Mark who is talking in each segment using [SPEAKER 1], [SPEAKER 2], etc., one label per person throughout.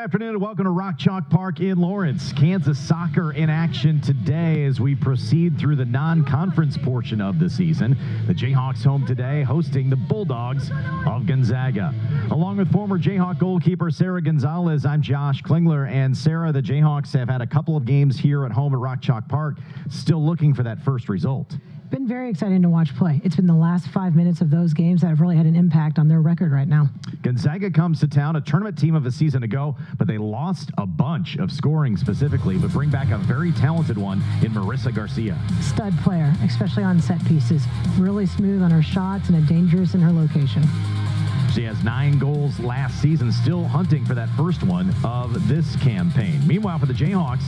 [SPEAKER 1] afternoon and welcome to Rock Chalk Park in Lawrence. Kansas soccer in action today as we proceed through the non-conference portion of the season. The Jayhawks home today hosting the Bulldogs of Gonzaga. Along with former Jayhawk goalkeeper Sarah Gonzalez, I'm Josh Klingler. And Sarah, the Jayhawks have had a couple of games here at home at Rock Chalk Park, still looking for that first result.
[SPEAKER 2] Been very exciting to watch play. It's been the last 5 minutes of those games that have really had an impact on their record right now.
[SPEAKER 1] Gonzaga comes to town, a tournament team of a season ago, but they lost a bunch of scoring specifically, but bring back a very talented one in Marissa Garcia.
[SPEAKER 2] Stud player, especially on set pieces. Really smooth on her shots and dangerous in her location.
[SPEAKER 1] She has 9 goals last season, still hunting for that first one of this campaign. Meanwhile, for the Jayhawks,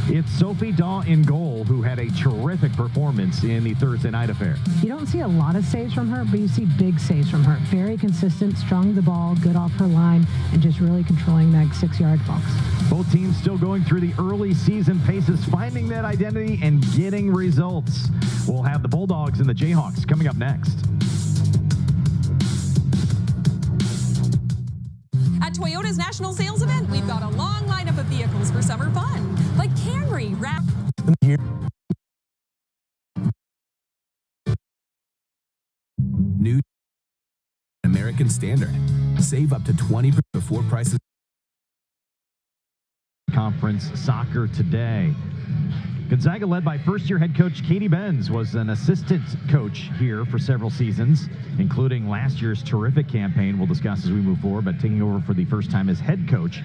[SPEAKER 1] it's Sophie Daw in goal, who had a terrific performance in the Thursday night affair.
[SPEAKER 2] You don't see a lot of saves from her, but you see big saves from her. Very consistent, strong the ball, good off her line, and just really controlling that 6-yard box.
[SPEAKER 1] Both teams still going through the early season paces, finding that identity and getting results. We'll have the Bulldogs and the Jayhawks coming up next.
[SPEAKER 3] At Toyota's National Sales Event, we've got a long lineup of vehicles for summer fun, like Camry,
[SPEAKER 4] New American Standard. Save up to 20% before prices.
[SPEAKER 1] Conference soccer today. Gonzaga, led by first-year head coach Katie Benz, was an assistant coach here for several seasons, including last year's terrific campaign we'll discuss as we move forward, but taking over for the first time as head coach.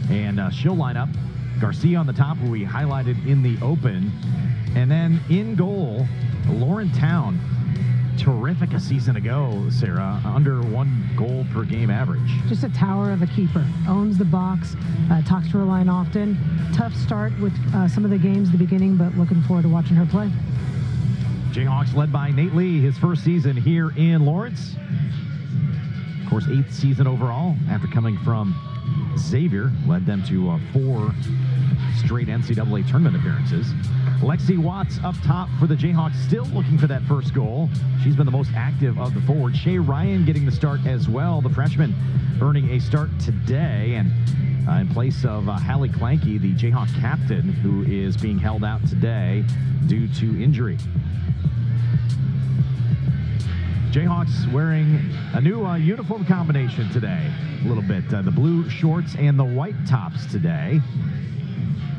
[SPEAKER 1] And she'll line up Garcia on the top, who we highlighted in the open. And then in goal, Lauren Town. Terrific a season ago, Sarah, under 1 goal per game average.
[SPEAKER 2] Just a tower of a keeper. Owns the box, talks to her line often. Tough start with some of the games at the beginning, but looking forward to watching her play.
[SPEAKER 1] Jayhawks led by Nate Lee, his first season here in Lawrence. Of course, 8th season overall after coming from Xavier. Led them to 4 straight NCAA tournament appearances. Lexi Watts up top for the Jayhawks, still looking for that first goal. She's been the most active of the forwards. Shay Ryan getting the start as well. The freshman earning a start today. And in place of Hallie Clanky, the Jayhawk captain, who is being held out today due to injury. Jayhawks wearing a new uniform combination today, a little bit. The blue shorts and the white tops today.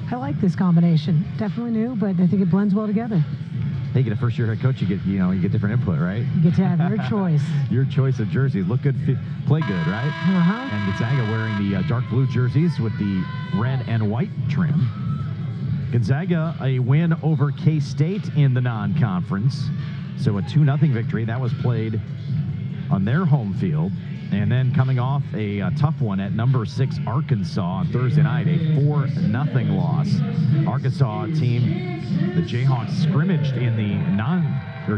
[SPEAKER 2] I like this combination. Definitely new, but I think it blends well together.
[SPEAKER 1] Hey, you get a first-year head coach, you get different input, right?
[SPEAKER 2] You get to have your choice.
[SPEAKER 1] Your choice of jerseys. Look good, play good, right?
[SPEAKER 2] Uh-huh.
[SPEAKER 1] And Gonzaga wearing the dark blue jerseys with the red and white trim. Gonzaga, a win over K-State in the non-conference. So a 2-0 victory. That was played on their home field. And then coming off a tough one at number 6 Arkansas on Thursday night, a 4-0 loss. Arkansas team, the Jayhawks scrimmaged in the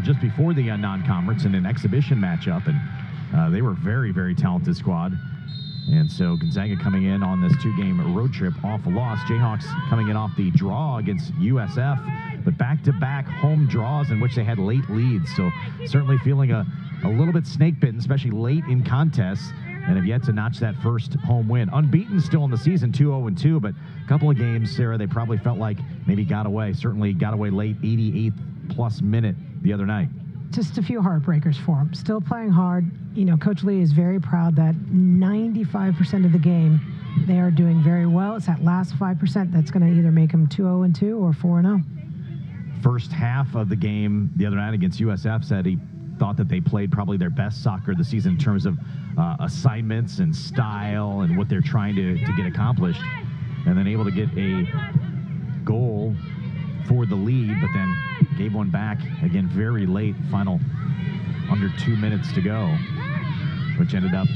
[SPEAKER 1] just before the non-conference in an exhibition matchup, and they were very, very talented squad. And so Gonzaga coming in on this 2-game road trip off a loss. Jayhawks coming in off the draw against USF, but back-to-back home draws in which they had late leads. So certainly feeling a little bit snake-bitten, especially late in contests, and have yet to notch that first home win. Unbeaten still in the season, 2-0-2, but a couple of games, Sarah, they probably felt like maybe got away. Certainly got away late, 88th-plus minute the other night.
[SPEAKER 2] Just a few heartbreakers for him. Still playing hard. You know, Coach Lee is very proud that 95% of the game they are doing very well. It's that last 5% that's going to either make them 2-0-2 or 4-0.
[SPEAKER 1] First half of the game the other night against USF, said he thought that they played probably their best soccer this season in terms of assignments and style and what they're trying to get accomplished. And then able to get a goal for the lead, but then gave one back again very late, final under 2 minutes to go, which ended up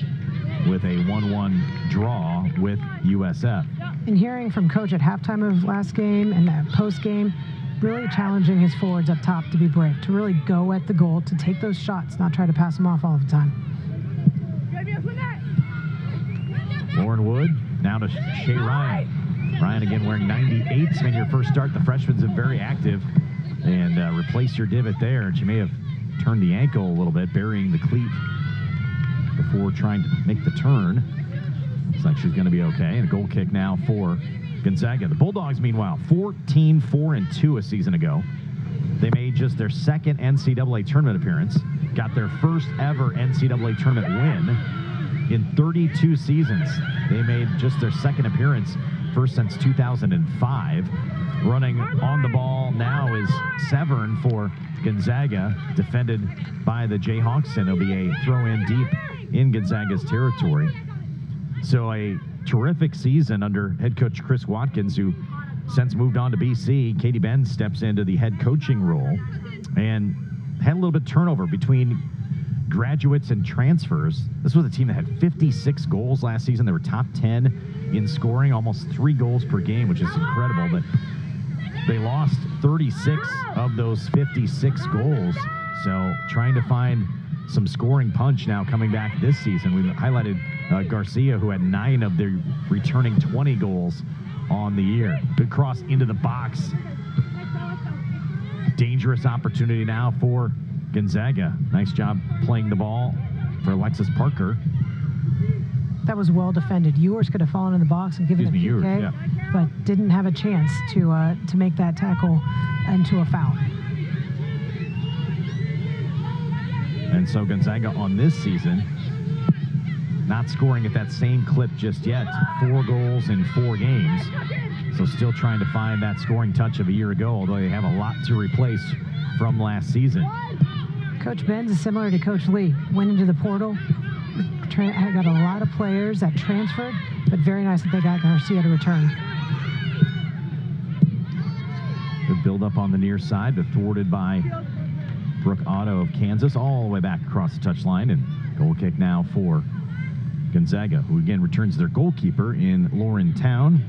[SPEAKER 1] with a 1-1 draw with USF.
[SPEAKER 2] And hearing from Coach at halftime of last game and that post game, really challenging his forwards up top to be brave, to really go at the goal, to take those shots, not try to pass them off all the time.
[SPEAKER 1] Lauren Wood now to Shay Ryan. Ryan again wearing 98. It's been your first start. The freshman's been very active and replaced your divot there. And she may have turned the ankle a little bit, burying the cleat before trying to make the turn. Looks like she's going to be okay. And a goal kick now for Gonzaga. The Bulldogs, meanwhile, 14-4-2 a season ago. They made just their second NCAA tournament appearance, got their first ever NCAA tournament win in 32 seasons. They made just their second appearance, first since 2005. Running on the ball now is Severn for Gonzaga, defended by the Jayhawks, and it'll be a throw-in deep in Gonzaga's territory. So a terrific season under head coach Chris Watkins, who since moved on to BC. Katie Benz steps into the head coaching role and had a little bit of turnover between graduates and transfers. This was a team that had 56 goals last season. They were top 10 in scoring, almost 3 goals per game, which is incredible. But they lost 36 of those 56 goals. So trying to find some scoring punch now coming back this season. We highlighted Garcia, who had 9 of their returning 20 goals on the year. Good cross into the box. Dangerous opportunity now for Gonzaga. Nice job playing the ball for Alexis Parker.
[SPEAKER 2] That was well defended. Ewers could have fallen in the box and given a PK, but didn't have a chance to make that tackle into a foul.
[SPEAKER 1] And so Gonzaga on this season, not scoring at that same clip just yet. 4 goals in 4 games. So still trying to find that scoring touch of a year ago, although they have a lot to replace from last season.
[SPEAKER 2] Coach Benz is similar to Coach Lee. Went into the portal, got a lot of players that transferred, but very nice that they got Garcia to return.
[SPEAKER 1] Good build up on the near side, but thwarted by Brooke Otto of Kansas all the way back across the touchline, and goal kick now for Gonzaga, who again returns their goalkeeper in Lauren Town.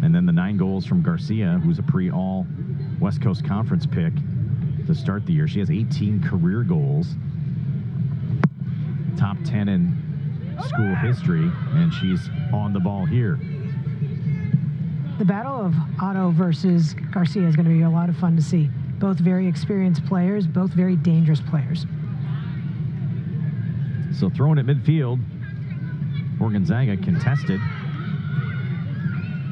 [SPEAKER 1] And then the 9 goals from Garcia, who's a pre-all West Coast Conference pick to start the year. She has 18 career goals, top 10 in school history, and she's on the ball here.
[SPEAKER 2] The battle of Otto versus Garcia is going to be a lot of fun to see. Both very experienced players, both very dangerous players.
[SPEAKER 1] So throwing at midfield for Gonzaga, contested.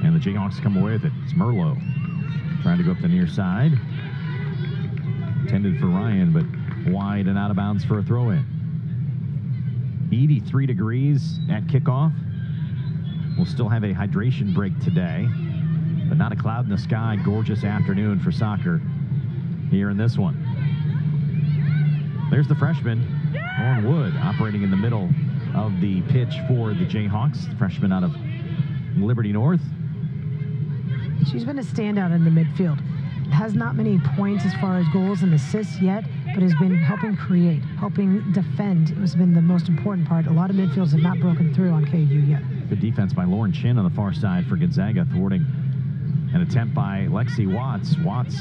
[SPEAKER 1] And the Jayhawks come away with it. It's Merlot trying to go up the near side. Intended for Ryan, but wide and out of bounds for a throw-in. 83 degrees at kickoff. We'll still have a hydration break today, but not a cloud in the sky. Gorgeous afternoon for soccer here in this one. There's the freshman, Lauren Wood, operating in the middle of the pitch for the Jayhawks, the freshman out of Liberty North.
[SPEAKER 2] She's been a standout in the midfield. Has not many points as far as goals and assists yet, but has been helping create, helping defend. It has been the most important part. A lot of midfielders have not broken through on KU yet.
[SPEAKER 1] Good defense by Lauren Chin on the far side for Gonzaga, thwarting an attempt by Lexi Watts. Watts,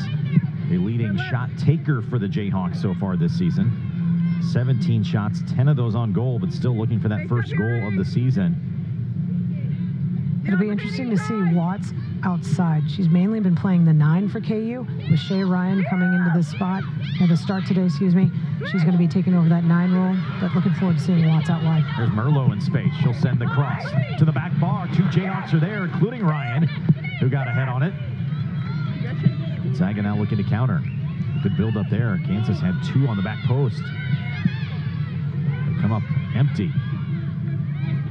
[SPEAKER 1] a leading shot taker for the Jayhawks so far this season. 17 shots, 10 of those on goal, but still looking for that first goal of the season.
[SPEAKER 2] It'll be interesting to see Watts outside. She's mainly been playing the 9 for KU, with Shay Ryan coming into this spot, or the start today, excuse me. She's going to be taking over that 9 role, but looking forward to seeing Watts out wide.
[SPEAKER 1] There's Merlot in space. She'll send the cross to the back bar. 2 Jayhawks are there, including Ryan, who got a head on it. Gonzaga now looking to counter. Good build up there. Kansas had 2 on the back post. They come up empty.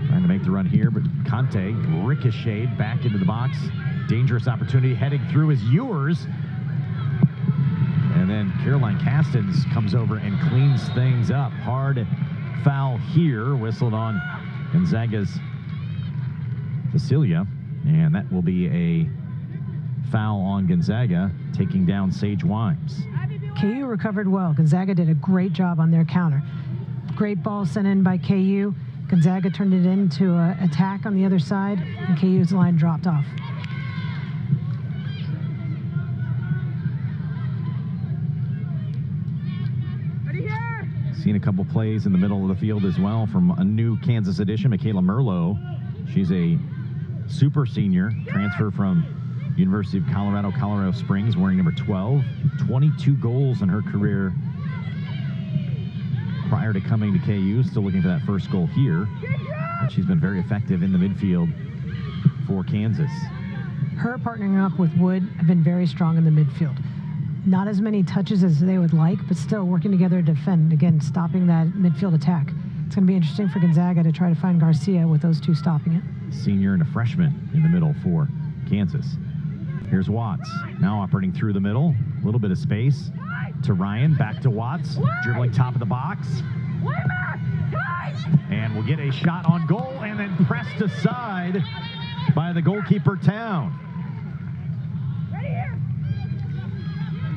[SPEAKER 1] Trying to make the run here, but Conte ricocheted back into the box. Dangerous opportunity heading through is Ewers. And then Caroline Castens comes over and cleans things up. Hard foul here, whistled on Gonzaga's Cecilia. And that will be a foul on Gonzaga, taking down Sage Wimes.
[SPEAKER 2] KU recovered well. Gonzaga did a great job on their counter. Great ball sent in by KU. Gonzaga turned it into an attack on the other side, and KU's line dropped off.
[SPEAKER 1] Seen a couple plays in the middle of the field as well from a new Kansas addition, Michaela Merlot. She's a super senior, transfer from University of Colorado Springs, wearing number 12. 22 goals in her career prior to coming to KU. Still looking for that first goal here. But she's been very effective in the midfield for Kansas.
[SPEAKER 2] Her partnering up with Wood have been very strong in the midfield. Not as many touches as they would like, but still working together to defend. Again, stopping that midfield attack. It's going to be interesting for Gonzaga to try to find Garcia with those two stopping it.
[SPEAKER 1] Senior and a freshman in the middle for Kansas. Here's Watts, now operating through the middle. A little bit of space to Ryan, back to Watts, dribbling top of the box. And we'll get a shot on goal and then pressed aside by the goalkeeper, Town.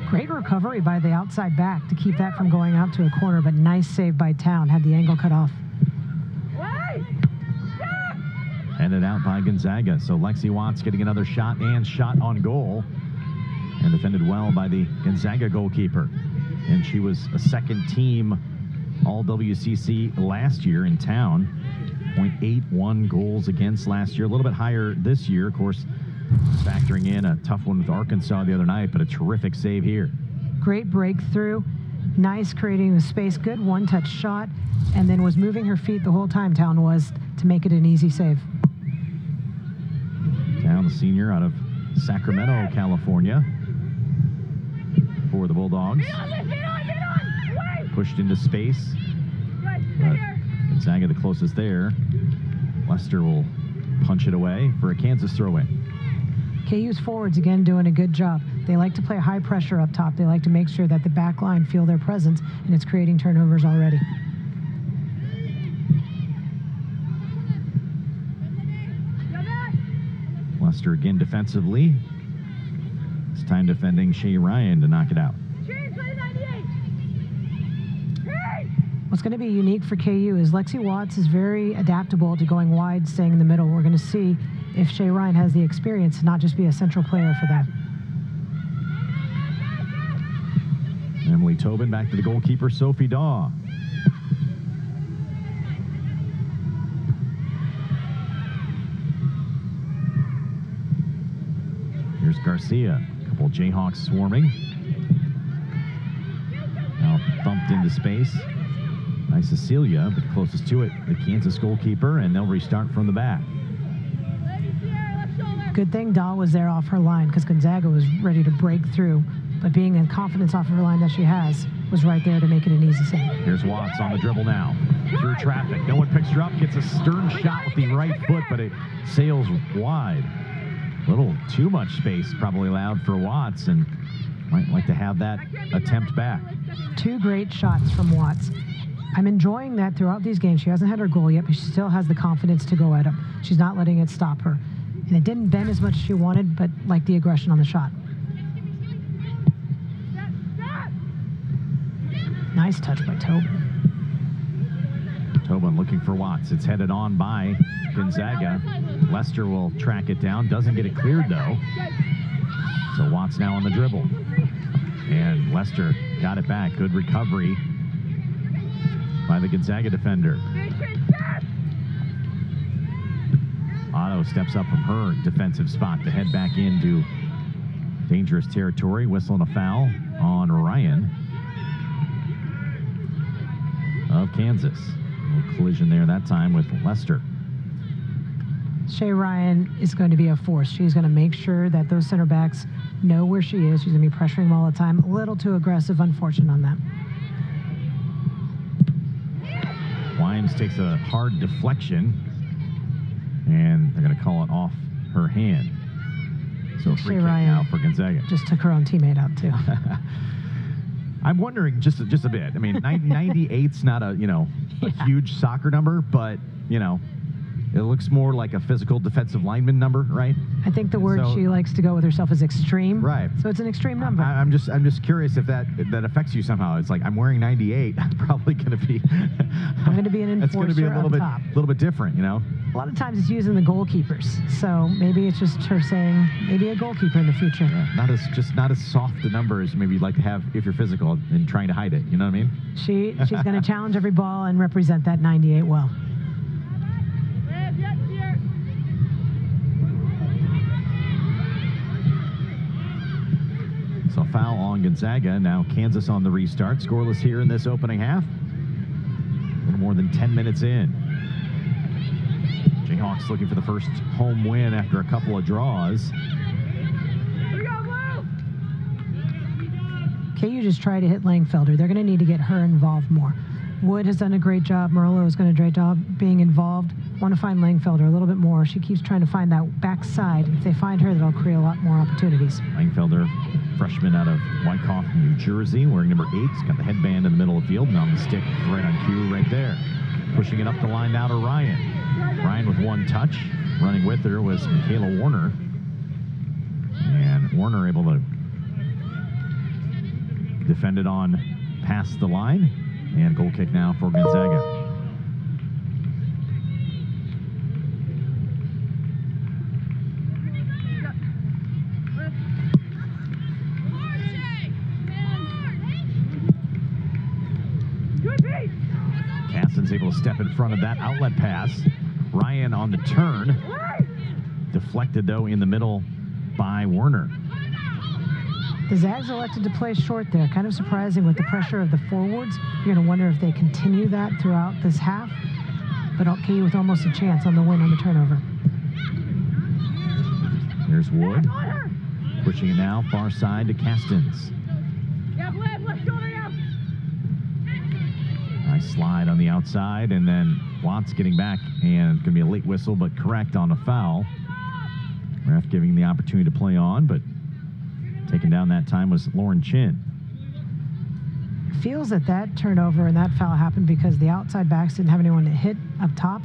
[SPEAKER 2] Great recovery by the outside back to keep that from going out to a corner, but nice save by Town, had the angle cut off.
[SPEAKER 1] Headed out by Gonzaga, so Lexi Watts getting another shot and shot on goal. And defended well by the Gonzaga goalkeeper. And she was a second team All-WCC last year in Town. 0.81 goals against last year, a little bit higher this year, of course, factoring in a tough one with Arkansas the other night, but a terrific save here.
[SPEAKER 2] Great breakthrough, nice creating the space, good one-touch shot, and then was moving her feet the whole time, Town was, to make it an easy save.
[SPEAKER 1] Town, the senior out of Sacramento, California, for the Bulldogs. Pushed into space, but Gonzaga the closest there. Lester will punch it away for a Kansas throw-in.
[SPEAKER 2] KU's forwards, again, doing a good job. They like to play high pressure up top. They like to make sure that the back line feel their presence, and it's creating turnovers already.
[SPEAKER 1] Lester again defensively. This time defending Shea Ryan to knock it out.
[SPEAKER 2] What's going to be unique for KU is Lexi Watts is very adaptable to going wide, staying in the middle. We're going to see if Shea Ryan has the experience to not just be a central player for them.
[SPEAKER 1] Emily Tobin back to the goalkeeper, Sophie Daw. Here's Garcia. A couple Jayhawks swarming. Now thumped into space by Cecilia, but closest to it, the Kansas goalkeeper, and they'll restart from the back.
[SPEAKER 2] Good thing Daw was there off her line because Gonzaga was ready to break through, but being in confidence off of her line that she has was right there to make it an easy save.
[SPEAKER 1] Here's Watts on the dribble now. Through traffic. No one picks her up, gets a stern shot with the right foot, but it sails wide. A little too much space probably allowed for Watts, and might like to have that attempt back.
[SPEAKER 2] Two great shots from Watts. I'm enjoying that throughout these games. She hasn't had her goal yet, but she still has the confidence to go at him. She's not letting it stop her. And it didn't bend as much as she wanted, but like the aggression on the shot. Nice touch by Tobin.
[SPEAKER 1] Tobin looking for Watts. It's headed on by Gonzaga. Lester will track it down. Doesn't get it cleared, though. So Watts now on the dribble. And Lester got it back. Good recovery by the Gonzaga defender. Otto steps up from her defensive spot to head back into dangerous territory. Whistling a foul on Ryan of Kansas. A little collision there that time with Lester.
[SPEAKER 2] Shea Ryan is going to be a force. She's going to make sure that those center backs know where she is. She's going to be pressuring them all the time. A little too aggressive, unfortunate on that.
[SPEAKER 1] Wimes takes a hard deflection, and they're going to call it off her hand. So free kick now for Gonzaga.
[SPEAKER 2] Just took her own teammate out too.
[SPEAKER 1] I'm wondering just a bit. I mean, 98's not a huge soccer number, but it looks more like a physical defensive lineman number, right?
[SPEAKER 2] I think the word she likes to go with herself is extreme.
[SPEAKER 1] Right.
[SPEAKER 2] So it's an extreme number.
[SPEAKER 1] I'm just curious if that affects you somehow. It's like, I'm wearing 98. I'm probably going to be.
[SPEAKER 2] I'm going to be an enforcer.
[SPEAKER 1] It's going to be a little bit different,
[SPEAKER 2] A lot of times it's using the goalkeepers. So maybe it's just her saying maybe a goalkeeper in the future.
[SPEAKER 1] Yeah, not as soft a number as maybe you'd like to have if you're physical and trying to hide it. You know what I mean?
[SPEAKER 2] She's going to challenge every ball and represent that 98 well. So foul on Gonzaga. Now Kansas on the restart. Scoreless here in this opening half.
[SPEAKER 1] A little more than 10 minutes in. Jayhawks looking for the first home win after a couple of draws.
[SPEAKER 2] KU just tried to hit Langfelder. They're going to need to get her involved more. Wood has done a great job. Merlo has done a great job being involved. Want to find Langfelder a little bit more. She keeps trying to find that backside. If they find her, that'll create a lot more opportunities.
[SPEAKER 1] Langfelder, freshman out of Wyckoff, New Jersey, wearing number 8. She's got the headband in the middle of the field and on the stick right on cue right there. Pushing it up the line now to Ryan. Ryan with one touch. Running with her was Michaela Warner. And Warner able to defend it on past the line. And goal kick now for Gonzaga. Caston's able to step in front of that outlet pass. Ryan on the turn. Deflected, though, in the middle by Werner.
[SPEAKER 2] The Zags elected to play short there. Kind of surprising with the pressure of the forwards. You're going to wonder if they continue that throughout this half. But KU with almost a chance on the win on the turnover.
[SPEAKER 1] There's Wood. Pushing it now far side to Castons. Nice slide on the outside, and then Watts getting back, and it's going to be a late whistle, but correct on a foul. Ref giving the opportunity to play on, but taken down that time was Lauren Chin.
[SPEAKER 2] Feels that turnover and that foul happened because the outside backs didn't have anyone to hit up top.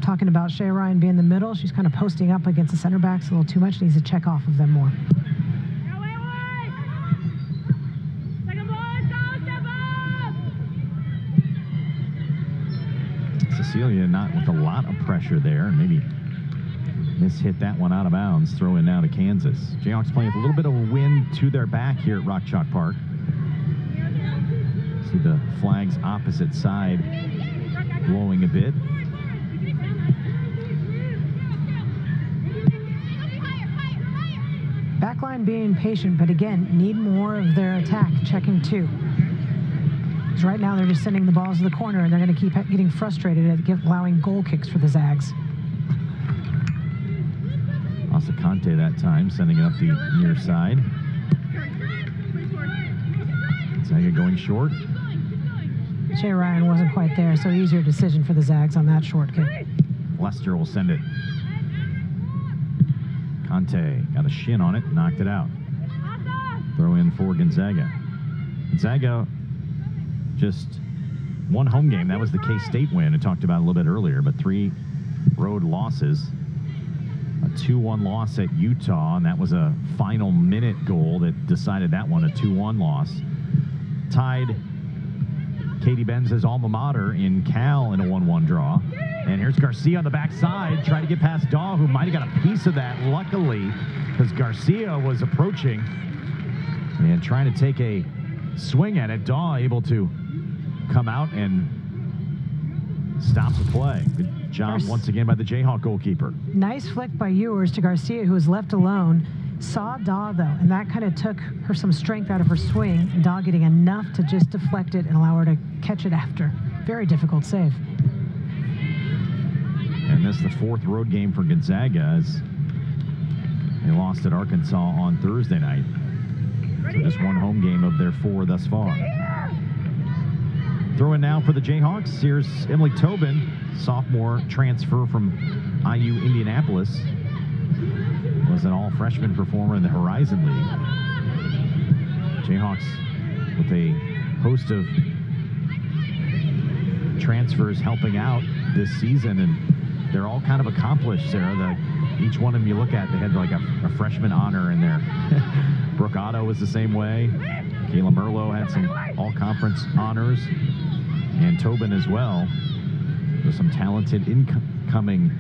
[SPEAKER 2] Talking about Shea Ryan being in the middle, she's kind of posting up against the center backs a little too much. Needs to check off of them more.
[SPEAKER 1] Cecilia not with a lot of pressure there, and maybe mishit that one out of bounds. Throw in now to Kansas. Jayhawks playing with a little bit of a wind to their back here at Rock Chalk Park. See the flags opposite side blowing a bit.
[SPEAKER 2] Backline being patient, but again, need more of their attack, checking two. Because right now they're just sending the balls to the corner, and they're going to keep getting frustrated at allowing goal kicks for the Zags.
[SPEAKER 1] Conte that time, sending it up the near side. Gonzaga going short.
[SPEAKER 2] Shea Ryan wasn't quite there, so easier decision for the Zags on that short kick.
[SPEAKER 1] Lester will send it. Conte got a shin on it, knocked it out. Throw in for Gonzaga. Gonzaga just one home game. That was the K-State win I talked about a little bit earlier, but 3 road losses. A 2-1 loss at Utah, and that was a final minute goal that decided that one, a 2-1 loss. Tied Katie Benz's alma mater in Cal in a 1-1 draw. And here's Garcia on the backside, trying to get past Daw, who might have got a piece of that, luckily, because Garcia was approaching and trying to take a swing at it. Daw able to come out and stop the play. Good job once again by the Jayhawk goalkeeper.
[SPEAKER 2] Nice flick by Ewers to Garcia, who was left alone. Saw Daw, though, and that kind of took her some strength out of her swing, and Daw getting enough to just deflect it and allow her to catch it after. Very difficult save.
[SPEAKER 1] And this is the 4th road game for Gonzaga as they lost at Arkansas on Thursday night. So just one home game of their 4 thus far. Throw in now for the Jayhawks. Here's Emily Tobin, sophomore transfer from IU Indianapolis. Was an all-freshman performer in the Horizon League. Jayhawks with a host of transfers helping out this season, and they're all kind of accomplished, Sarah. Each one of them you look at, they had like a freshman honor in there. Brooke Otto was the same way. Kayla Merlo had some all-conference honors, and Tobin as well. There's some talented incoming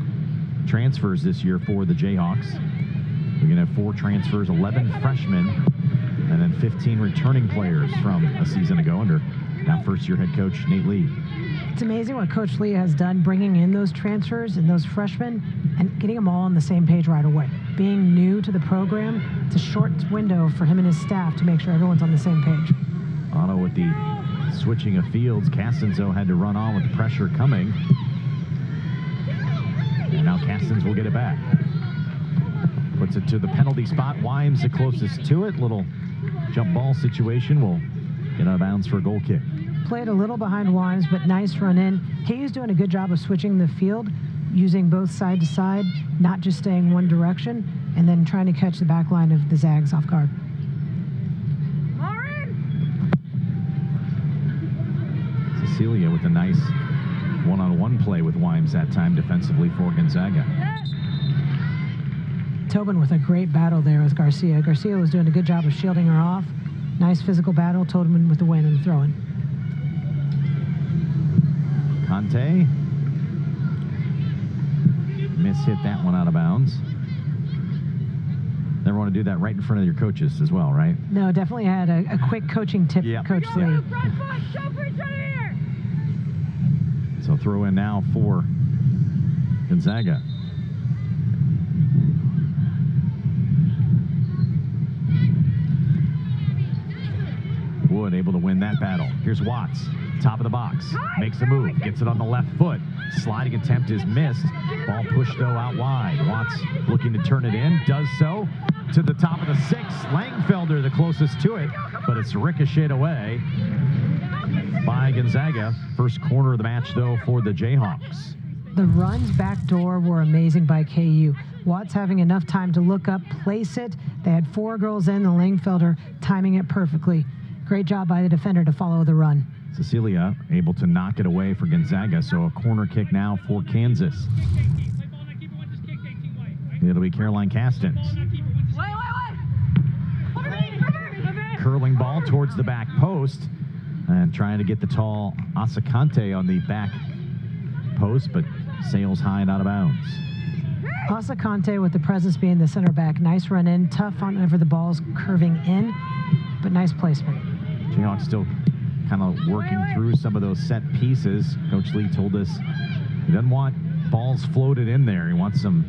[SPEAKER 1] transfers this year for the Jayhawks. We're going to have 4 transfers, 11 freshmen, and then 15 returning players from a season ago under now first-year head coach Nate Lee.
[SPEAKER 2] It's amazing what Coach Lee has done, bringing in those transfers and those freshmen and getting them all on the same page right away. Being new to the program, it's a short window for him and his staff to make sure everyone's on the same page.
[SPEAKER 1] Otto with the switching of fields. Castenzo had to run on with the pressure coming. And now Castens will get it back. Puts it to the penalty spot. Wimes the closest to it. Little jump ball situation will get out of bounds for a goal kick.
[SPEAKER 2] Played a little behind Wimes, but nice run in. KU's doing a good job of switching the field, using both side to side, not just staying one direction, and then trying to catch the back line of the Zags off guard.
[SPEAKER 1] Cecilia with a nice one-on-one play with Wimes that time defensively for Gonzaga.
[SPEAKER 2] Tobin with a great battle there with Garcia. Garcia was doing a good job of shielding her off. Nice physical battle. Tobin with the win and the throw-in.
[SPEAKER 1] Conte hit that one out of bounds. Never want to do that right in front of your coaches as well, right?
[SPEAKER 2] No, definitely had a quick coaching tip for Coach Lee.
[SPEAKER 1] So throw in now for Gonzaga. Wood able to win that battle. Here's Watts, top of the box, makes a move, gets it on the left foot. Sliding attempt is missed. Ball pushed though out wide. Watts looking to turn it in, does so to the top of the 6. Langfelder the closest to it, but it's ricocheted away by Gonzaga. First corner of the match though for the Jayhawks.
[SPEAKER 2] The runs back door were amazing by KU. Watts having enough time to look up, place it. They had 4 girls in, and Langfelder timing it perfectly. Great job by the defender to follow the run.
[SPEAKER 1] Cecilia able to knock it away for Gonzaga, so a corner kick now for Kansas. It'll be Caroline Castens. Curling ball towards the back post and trying to get the tall Asakante on the back post, but sails high and out of bounds.
[SPEAKER 2] Asakante with the presence being the center back. Nice run in, tough on whenever the ball's curving in, but nice placement.
[SPEAKER 1] Jayhawks still kind of working through some of those set pieces. Coach Lee told us he doesn't want balls floated in there. He wants some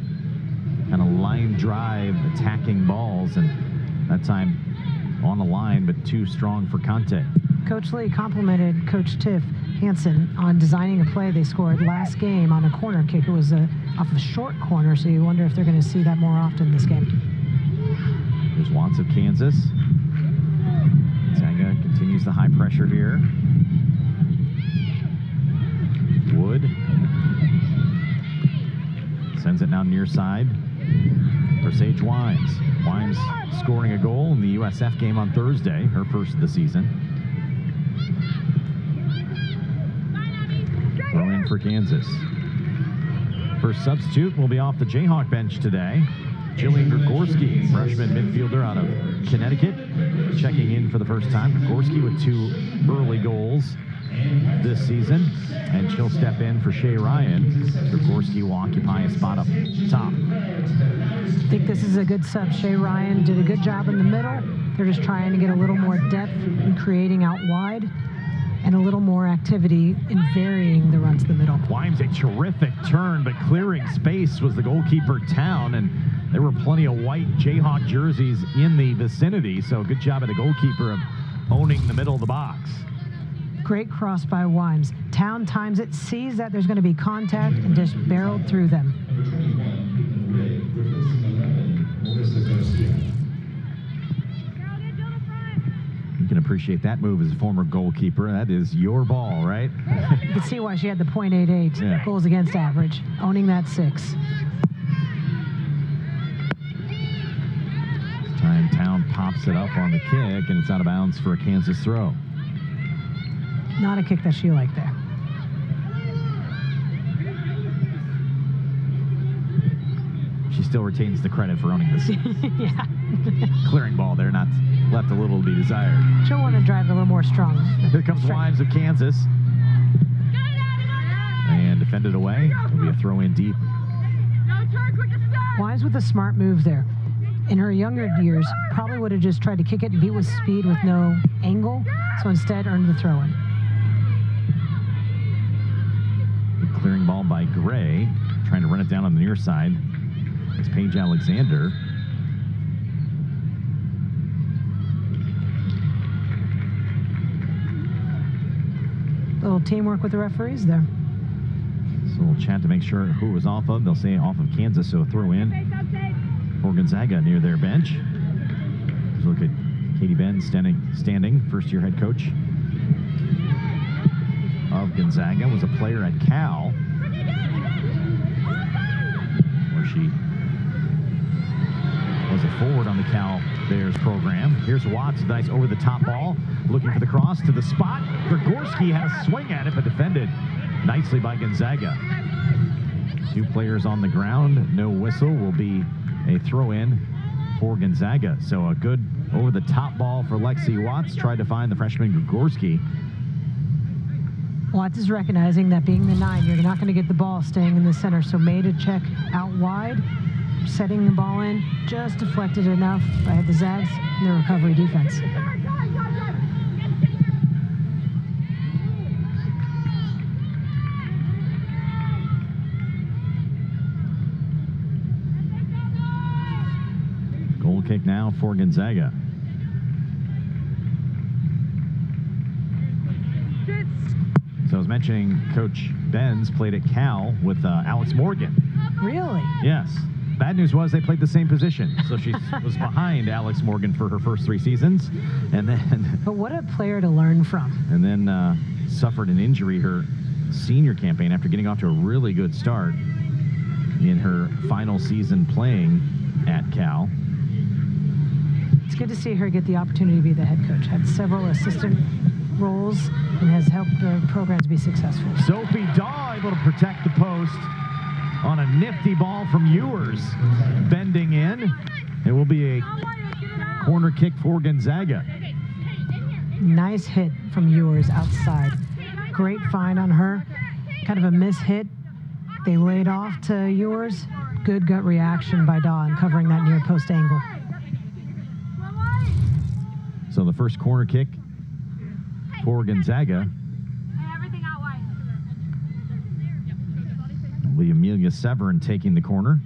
[SPEAKER 1] kind of line drive attacking balls, and that time on the line, but too strong for Conte.
[SPEAKER 2] Coach Lee complimented Coach Tiff Hansen on designing a play they scored last game on a corner kick. It was off a short corner, so you wonder if they're going to see that more often this game.
[SPEAKER 1] There's Watts of Kansas. Gonzaga continues the high pressure here. Wood sends it now near side for Sage Wimes. Wimes scoring a goal in the USF game on Thursday, her first of the season. Throw in for Kansas. First substitute will be off the Jayhawk bench today. Jillian Gregorski, freshman midfielder out of Connecticut, checking in for the first time. Gregorski with 2 early goals this season, and she'll step in for Shay Ryan. Gregorski will occupy a spot up top.
[SPEAKER 2] I think this is a good sub. Shay Ryan did a good job in the middle. They're just trying to get a little more depth in creating out wide and a little more activity in varying the runs to the middle.
[SPEAKER 1] Wimes a terrific turn, but clearing space was the goalkeeper Town, and there were plenty of white Jayhawk jerseys in the vicinity, so good job of the goalkeeper of owning the middle of the box.
[SPEAKER 2] Great cross by Wimes. Town times it, sees that there's going to be contact, and just barreled through them.
[SPEAKER 1] You can appreciate that move as a former goalkeeper. That is your ball, right?
[SPEAKER 2] You can see why she had the .88 goals against average, owning that 6.
[SPEAKER 1] This time Town pops it up on the kick, and it's out of bounds for a Kansas throw.
[SPEAKER 2] Not a kick that she liked there.
[SPEAKER 1] She still retains the credit for owning this.
[SPEAKER 2] Yeah.
[SPEAKER 1] Clearing ball there, not left a little to be desired.
[SPEAKER 2] She'll want to drive a little more strong.
[SPEAKER 1] Here comes Wimes of Kansas. And defended away. It'll be a throw in deep.
[SPEAKER 2] Wimes with a smart move there. In her younger years, probably would have just tried to kick it and beat with speed with no angle, so instead earned the throw-in.
[SPEAKER 1] Clearing ball by Gray, trying to run it down on the near side. It's Paige Alexander.
[SPEAKER 2] A little teamwork with the referees there.
[SPEAKER 1] So we'll chat to make sure who it was off of. They'll say off of Kansas, so a throw in for Gonzaga near their bench. Let's look at Katie Benz standing, first-year head coach of Gonzaga, was a player at Cal, where she was a forward on the Cal Bears program. Here's Watts, nice over-the-top ball, looking for the cross to the spot. Grigorski had a swing at it, but defended nicely by Gonzaga. 2 players on the ground, no whistle, will be a throw-in for Gonzaga. So a good over-the-top ball for Lexi Watts, tried to find the freshman Grigorski.
[SPEAKER 2] Watts is recognizing that being the 9, you're not going to get the ball staying in the center, so made a check out wide, setting the ball in, just deflected enough by the Zags and the recovery defense.
[SPEAKER 1] Goal kick now for Gonzaga. So I was mentioning Coach Benz played at Cal with Alex Morgan.
[SPEAKER 2] Really?
[SPEAKER 1] Yes. Bad news was they played the same position. So she was behind Alex Morgan for her first 3 seasons. And then...
[SPEAKER 2] But what a player to learn from.
[SPEAKER 1] And then suffered an injury her senior campaign after getting off to a really good start in her final season playing at Cal.
[SPEAKER 2] It's good to see her get the opportunity to be the head coach. Had several assistant roles and has helped the programs be successful.
[SPEAKER 1] Sophie Daw able to protect the post on a nifty ball from Ewers. Bending in. It will be a corner kick for Gonzaga.
[SPEAKER 2] Nice hit from Ewers outside. Great find on her. Kind of a miss hit. They laid off to Ewers. Good gut reaction by Daw in covering that near post angle.
[SPEAKER 1] So the first corner kick for Gonzaga will be Amelia Severin taking the corner.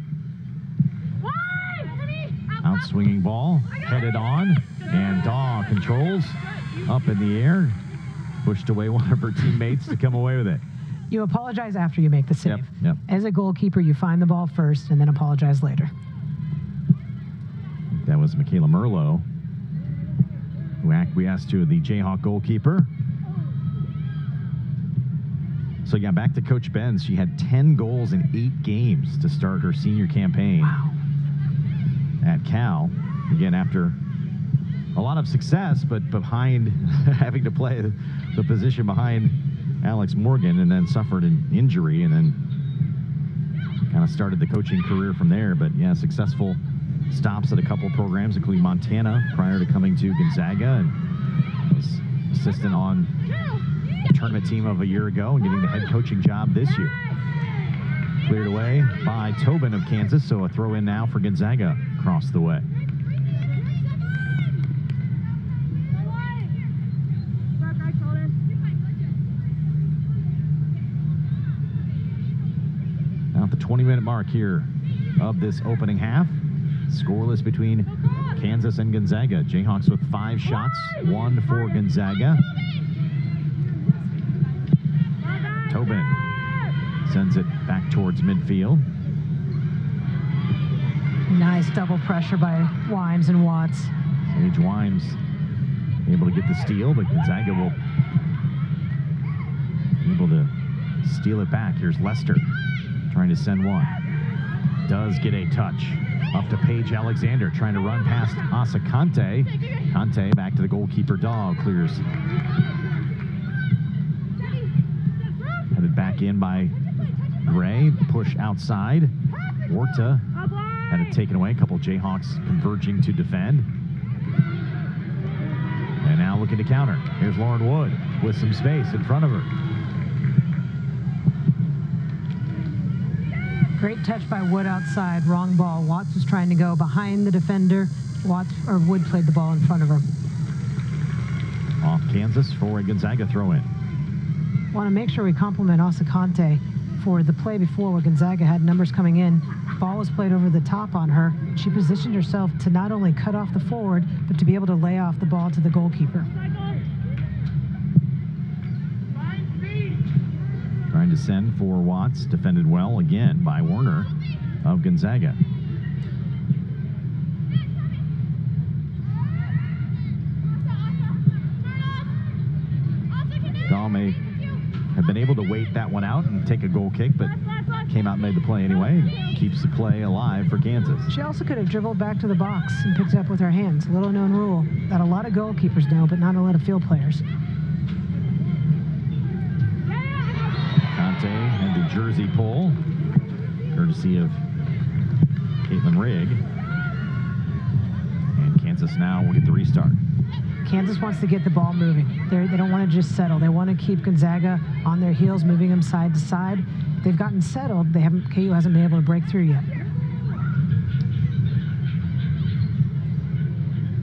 [SPEAKER 1] Outswinging ball, headed on, and Daw controls up in the air. Pushed away one of her teammates to come away with it.
[SPEAKER 2] You apologize after you make the save.
[SPEAKER 1] Yep.
[SPEAKER 2] As a goalkeeper, you find the ball first and then apologize later.
[SPEAKER 1] That was Michaela Merlo, who acquiesced to the Jayhawk goalkeeper. So yeah, back to Coach Benz. She had 10 goals in 8 games to start her senior campaign.
[SPEAKER 2] Wow.
[SPEAKER 1] At Cal. Again, after a lot of success, but behind having to play the position behind Alex Morgan, and then suffered an injury, and then kind of started the coaching career from there. But yeah, successful stops at a couple programs, including Montana, prior to coming to Gonzaga, and was assistant on the tournament team of a year ago and getting the head coaching job this year. Cleared away by Tobin of Kansas, so a throw in now for Gonzaga across the way. Now at the 20-minute mark here of this opening half. Scoreless between Kansas and Gonzaga. Jayhawks with 5 shots, 1 for Gonzaga. Tobin sends it back towards midfield.
[SPEAKER 2] Nice double pressure by Wimes and Watts.
[SPEAKER 1] Sage Wimes able to get the steal, but Gonzaga will be able to steal it back. Here's Lester trying to send one. Does get a touch. Up to Paige Alexander, trying to run past Asa Conte. Conte back to the goalkeeper. Dog clears. Headed back in by Gray. Push outside. Orta had it taken away. A couple Jayhawks converging to defend. And now looking to counter. Here's Lauren Wood with some space in front of her.
[SPEAKER 2] Great touch by Wood outside, wrong ball. Watts was trying to go behind the defender. Wood played the ball in front of her.
[SPEAKER 1] Off Kansas for a Gonzaga throw-in.
[SPEAKER 2] Want to make sure we compliment Asa Conte for the play before where Gonzaga had numbers coming in. Ball was played over the top on her. She positioned herself to not only cut off the forward, but to be able to lay off the ball to the goalkeeper.
[SPEAKER 1] trying to send for Watts. Defended well again by Warner of Gonzaga. Dahl may have been able to wait that one out and take a goal kick, but came out and made the play anyway. And keeps the play alive for Kansas.
[SPEAKER 2] She also could have dribbled back to the box and picked it up with her hands. A little known rule that a lot of goalkeepers know, but not a lot of field players.
[SPEAKER 1] Conte had the jersey pull, courtesy of Caitlin Rigg. And Kansas now will get the restart.
[SPEAKER 2] Kansas wants to get the ball moving. They don't want to just settle. They want to keep Gonzaga on their heels, moving them side to side. They've gotten settled. KU hasn't been able to break through yet.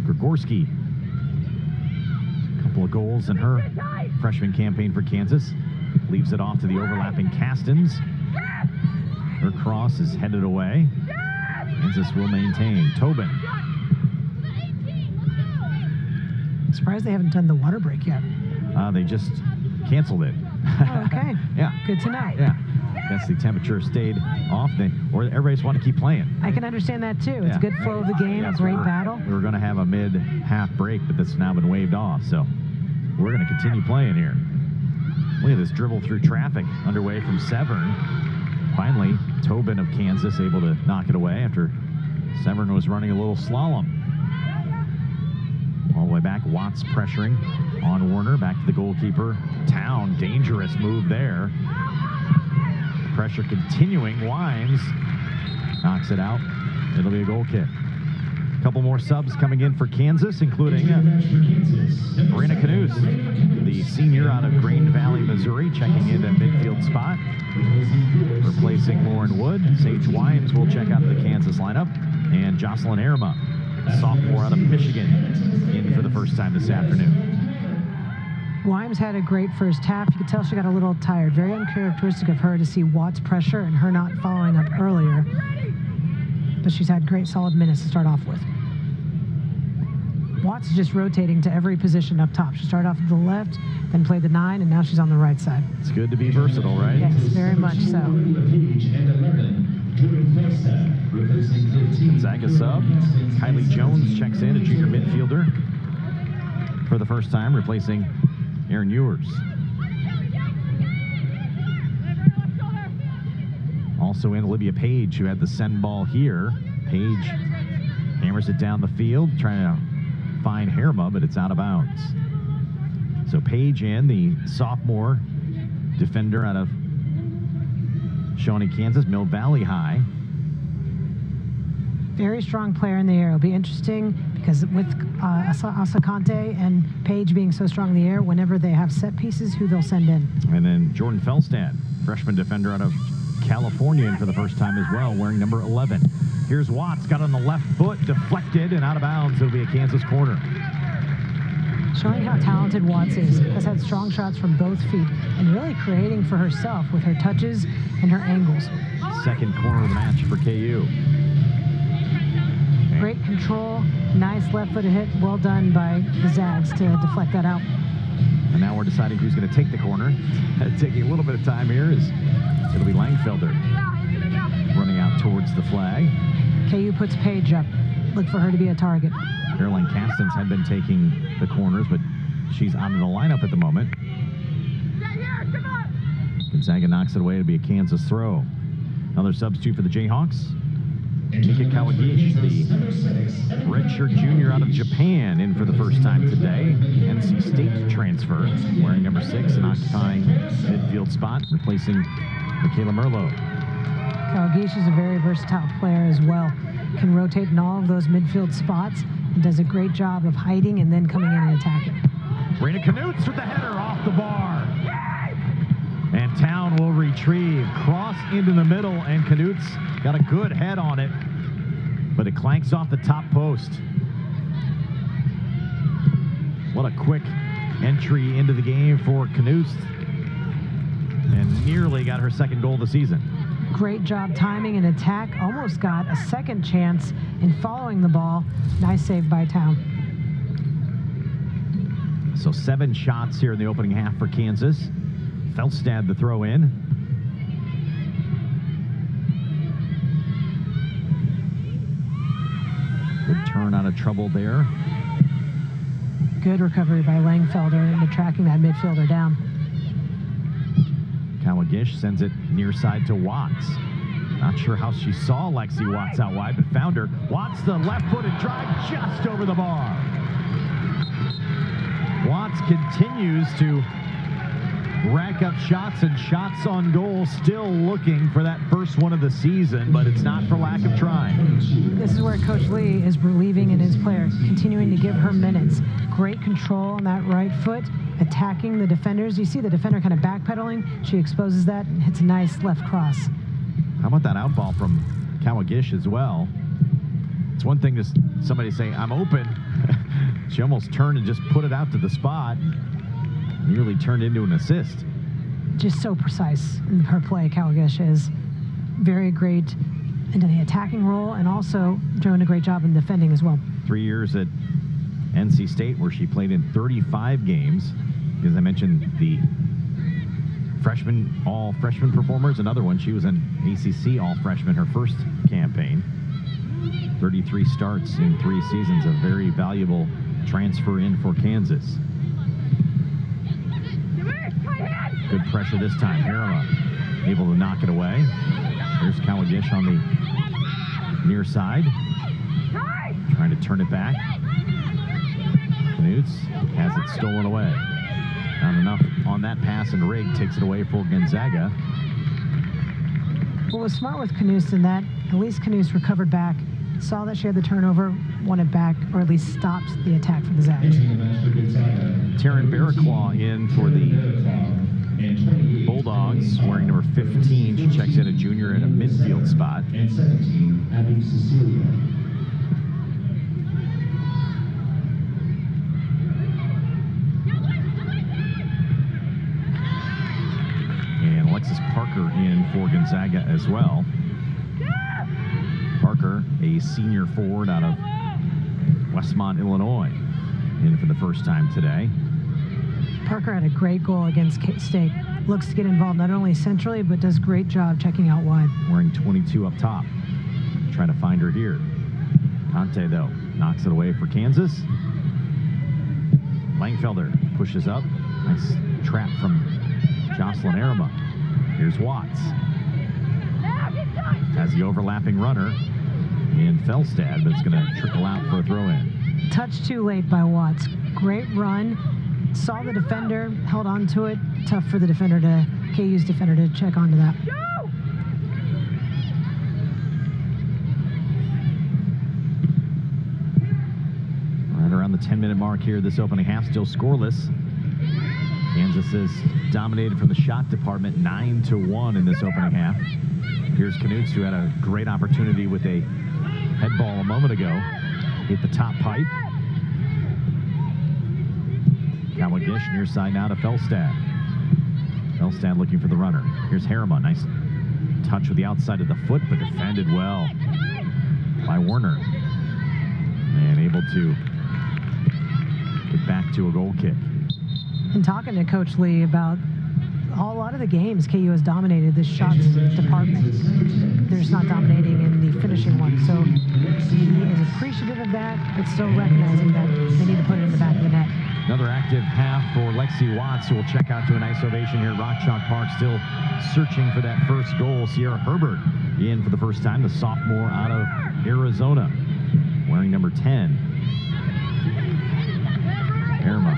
[SPEAKER 1] Grigorski, a couple of goals in her freshman campaign for Kansas. Leaves it off to the overlapping Castens. Her cross is headed away. Kansas will maintain. Tobin.
[SPEAKER 2] Surprised they haven't done the water break yet.
[SPEAKER 1] They just canceled it.
[SPEAKER 2] Oh, okay.
[SPEAKER 1] Yeah.
[SPEAKER 2] Good to know.
[SPEAKER 1] Yeah. Guess the temperature stayed off. Or everybody just wanted to keep playing.
[SPEAKER 2] I can understand that too. It's
[SPEAKER 1] Yeah.
[SPEAKER 2] a good flow of the game, a great battle.
[SPEAKER 1] We were going to have a mid-half break, but that's now been waved off. So we're going to continue playing here. Look at this dribble through traffic underway from Severn. Finally, Tobin of Kansas able to knock it away after Severn was running a little slalom. All the way back, Watts pressuring on Warner. Back to the goalkeeper. Town, dangerous move there. Pressure continuing. Wines knocks it out. It'll be a goal kick. A couple more subs coming in for Kansas, including Marina Knuth, the senior out of Green Valley, Missouri, checking in at midfield spot. Replacing Lauren Wood. Sage Wimes will check out the Kansas lineup. And Jocelyn Erma, sophomore out of Michigan, in for the first time this afternoon.
[SPEAKER 2] Wimes had a great first half. You could tell she got a little tired. Very uncharacteristic of her to see Watts pressure and her not following up earlier. But she's had great solid minutes to start off with. Watts is just rotating to every position up top. She started off to the left, then played the 9, and now she's on the right side.
[SPEAKER 1] It's good to be versatile, right?
[SPEAKER 2] Yes, very much so.
[SPEAKER 1] Gonzaga sub. Kylie Jones checks in, a junior midfielder, for the first time, replacing Aaron Ewers. Also in Olivia Page, who had the send ball here. Page hammers it down the field, trying to find Herma, but it's out of bounds. So Page in, the sophomore defender out of Shawnee, Kansas, Mill Valley High.
[SPEAKER 2] Very strong player in the air. It'll be interesting because with Asakante and Page being so strong in the air, whenever they have set pieces, who they'll send in.
[SPEAKER 1] And then Jordan Felstad, freshman defender out of California, in for the first time as well, wearing number 11. Here's Watts, got on the left foot, deflected and out of bounds. It'll be a Kansas corner.
[SPEAKER 2] Showing how talented Watts is. Has had strong shots from both feet and really creating for herself with her touches and her angles.
[SPEAKER 1] Second corner of the match for KU.
[SPEAKER 2] Great control, nice left-footed hit. Well done by the Zags to deflect that out.
[SPEAKER 1] And now we're deciding who's going to take the corner. Taking a little bit of time here is it'll be Langfelder running out towards the flag.
[SPEAKER 2] KU puts Page up. Look for her to be a target.
[SPEAKER 1] Caroline Castens had been taking the corners, but she's out of the lineup at the moment. Gonzaga knocks it away. It'll be a Kansas throw. Another substitute for the Jayhawks. Mika Kawagish, the redshirt junior out of Japan, in for the first time today. NC State transfer, wearing number 6 and occupying midfield spot, replacing Michaela Merlot.
[SPEAKER 2] Kawagish is a very versatile player as well. Can rotate in all of those midfield spots and does a great job of hiding and then coming in and attacking.
[SPEAKER 1] Rena Knuth with the header off the bar. And Town will retrieve. Cross into the middle, and Knuth's got a good head on it, but it clanks off the top post. What a quick entry into the game for Knuth, and nearly got her second goal of the season.
[SPEAKER 2] Great job timing and attack. Almost got a second chance in following the ball. Nice save by Town.
[SPEAKER 1] So 7 shots here in the opening half for Kansas. Felstad the throw in. Good turn out of trouble there.
[SPEAKER 2] Good recovery by Langfelder into tracking that midfielder down.
[SPEAKER 1] Kawagish sends it near side to Watts. Not sure how she saw Lexi Watts out wide, but found her. Watts, the left-footed drive just over the bar. Watts continues to rack up shots and shots on goal, still looking for that first one of the season, but it's not for lack of trying.
[SPEAKER 2] This is where Coach Lee is believing in his player, continuing to give her minutes. Great control on that right foot, attacking the defenders. You see the defender kind of backpedaling. She exposes that and hits a nice left cross.
[SPEAKER 1] How about that out ball from Kawagish as well? It's one thing to somebody say, I'm open. She almost turned and just put it out to the spot. Nearly turned into an assist.
[SPEAKER 2] Just so precise in her play. Kawagish is very great into the attacking role and also doing a great job in defending as well.
[SPEAKER 1] 3 years at NC State where she played in 35 games. As I mentioned, the all freshman performers, another one. She was an ACC all freshman her first campaign. 33 starts in 3 seasons, a very valuable transfer in for Kansas. Good pressure this time. Harima able to knock it away. Here's Kawagish on the near side. Trying to turn it back. Knuts has it stolen away. Not enough on that pass, and Rigg takes it away for Gonzaga.
[SPEAKER 2] What was smart with Knuts in that, at least Knuts recovered back, saw that she had the turnover, won it back, or at least stopped the attack for the Zags.
[SPEAKER 1] Taryn Barraclaw in for the Bulldogs, wearing number 15. She checks in a junior in a midfield spot.
[SPEAKER 5] And 17, Abby Cecilia.
[SPEAKER 1] And Alexis Parker in for Gonzaga as well. Parker, a senior forward out of Westmont, Illinois, in for the first time today.
[SPEAKER 2] Parker had a great goal against K-State. Looks to get involved not only centrally, but does a great job checking out wide.
[SPEAKER 1] Wearing 22 up top. Trying to find her here. Conte, though, knocks it away for Kansas. Langfelder pushes up. Nice trap from Jocelyn Harima. Here's Watts. Has the overlapping runner in Felstad, but it's going to trickle out for a throw-in.
[SPEAKER 2] Touch too late by Watts. Great run. Saw the defender, held on to it. Tough for the defender KU's defender to check onto that.
[SPEAKER 1] Right around the 10-minute mark here, this opening half, still scoreless. Kansas is dominated from the shot department, 9-1 in this opening half. Here's Knuts, who had a great opportunity with a head ball a moment ago. Hit the top pipe. Kawagish near side now to Felstad. Felstad looking for the runner. Here's Harima. Nice touch with the outside of the foot, but defended well by Werner. And able to get back to a goal kick.
[SPEAKER 2] And talking to Coach Lee about a lot of the games KU has dominated this shots department. They're just not dominating in the finishing one. So he is appreciative of that, but still recognizing that they need to put it in the back of the net.
[SPEAKER 1] Another active half for Lexi Watts, who will check out to a nice ovation here at Rock Chalk Park, still searching for that first goal. Sierra Herbert in for the first time, the sophomore out of Arizona, wearing number 10. Harima.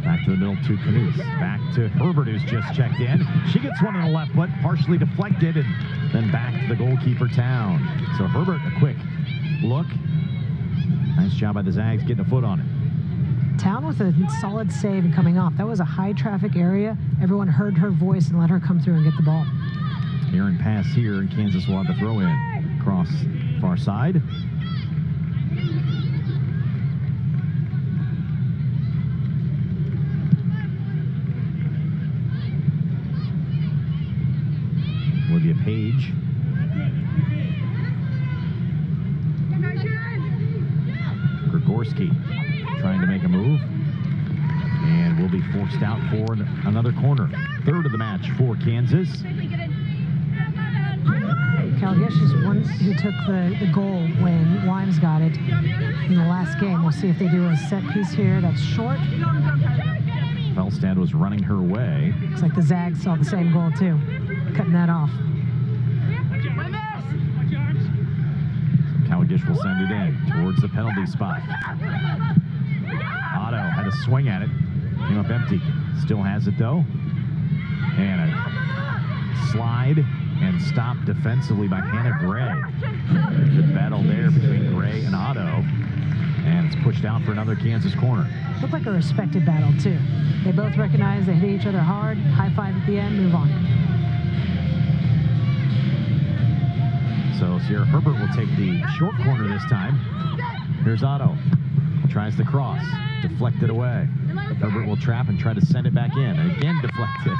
[SPEAKER 1] Back to the middle to Knuts. Back to Herbert, who's just checked in. She gets one on the left foot, partially deflected, and then back to the goalkeeper, Town. So Herbert, a quick look. Nice job by the Zags getting a foot on it.
[SPEAKER 2] Town with a solid save and coming off. That was a high traffic area. Everyone heard her voice and let her come through and get the ball.
[SPEAKER 1] Aaron pass here, and Kansas will have the throw in. Cross far side. Olivia Page. Grigorski trying to make a move, and will be forced out for another corner. Third of the match for Kansas.
[SPEAKER 2] Calgish is one who took the goal when Wimes got it in the last game. We'll see if they do a set piece here. That's short.
[SPEAKER 1] Felstad was running her way.
[SPEAKER 2] Looks like the Zags saw the same goal too. Cutting that off.
[SPEAKER 1] Calgish will send it in towards the penalty spot. Otto had a swing at it. Came up empty. Still has it though. And a slide and stopped defensively by Hannah Gray. Good battle there between Gray and Otto. And it's pushed out for another Kansas corner.
[SPEAKER 2] Looked like a respected battle too. They both recognize they hit each other hard. High five at the end, move on.
[SPEAKER 1] So Sierra Herbert will take the short corner this time. Here's Otto. Tries to cross. Deflected away. Herbert will trap and try to send it back in. And again deflected.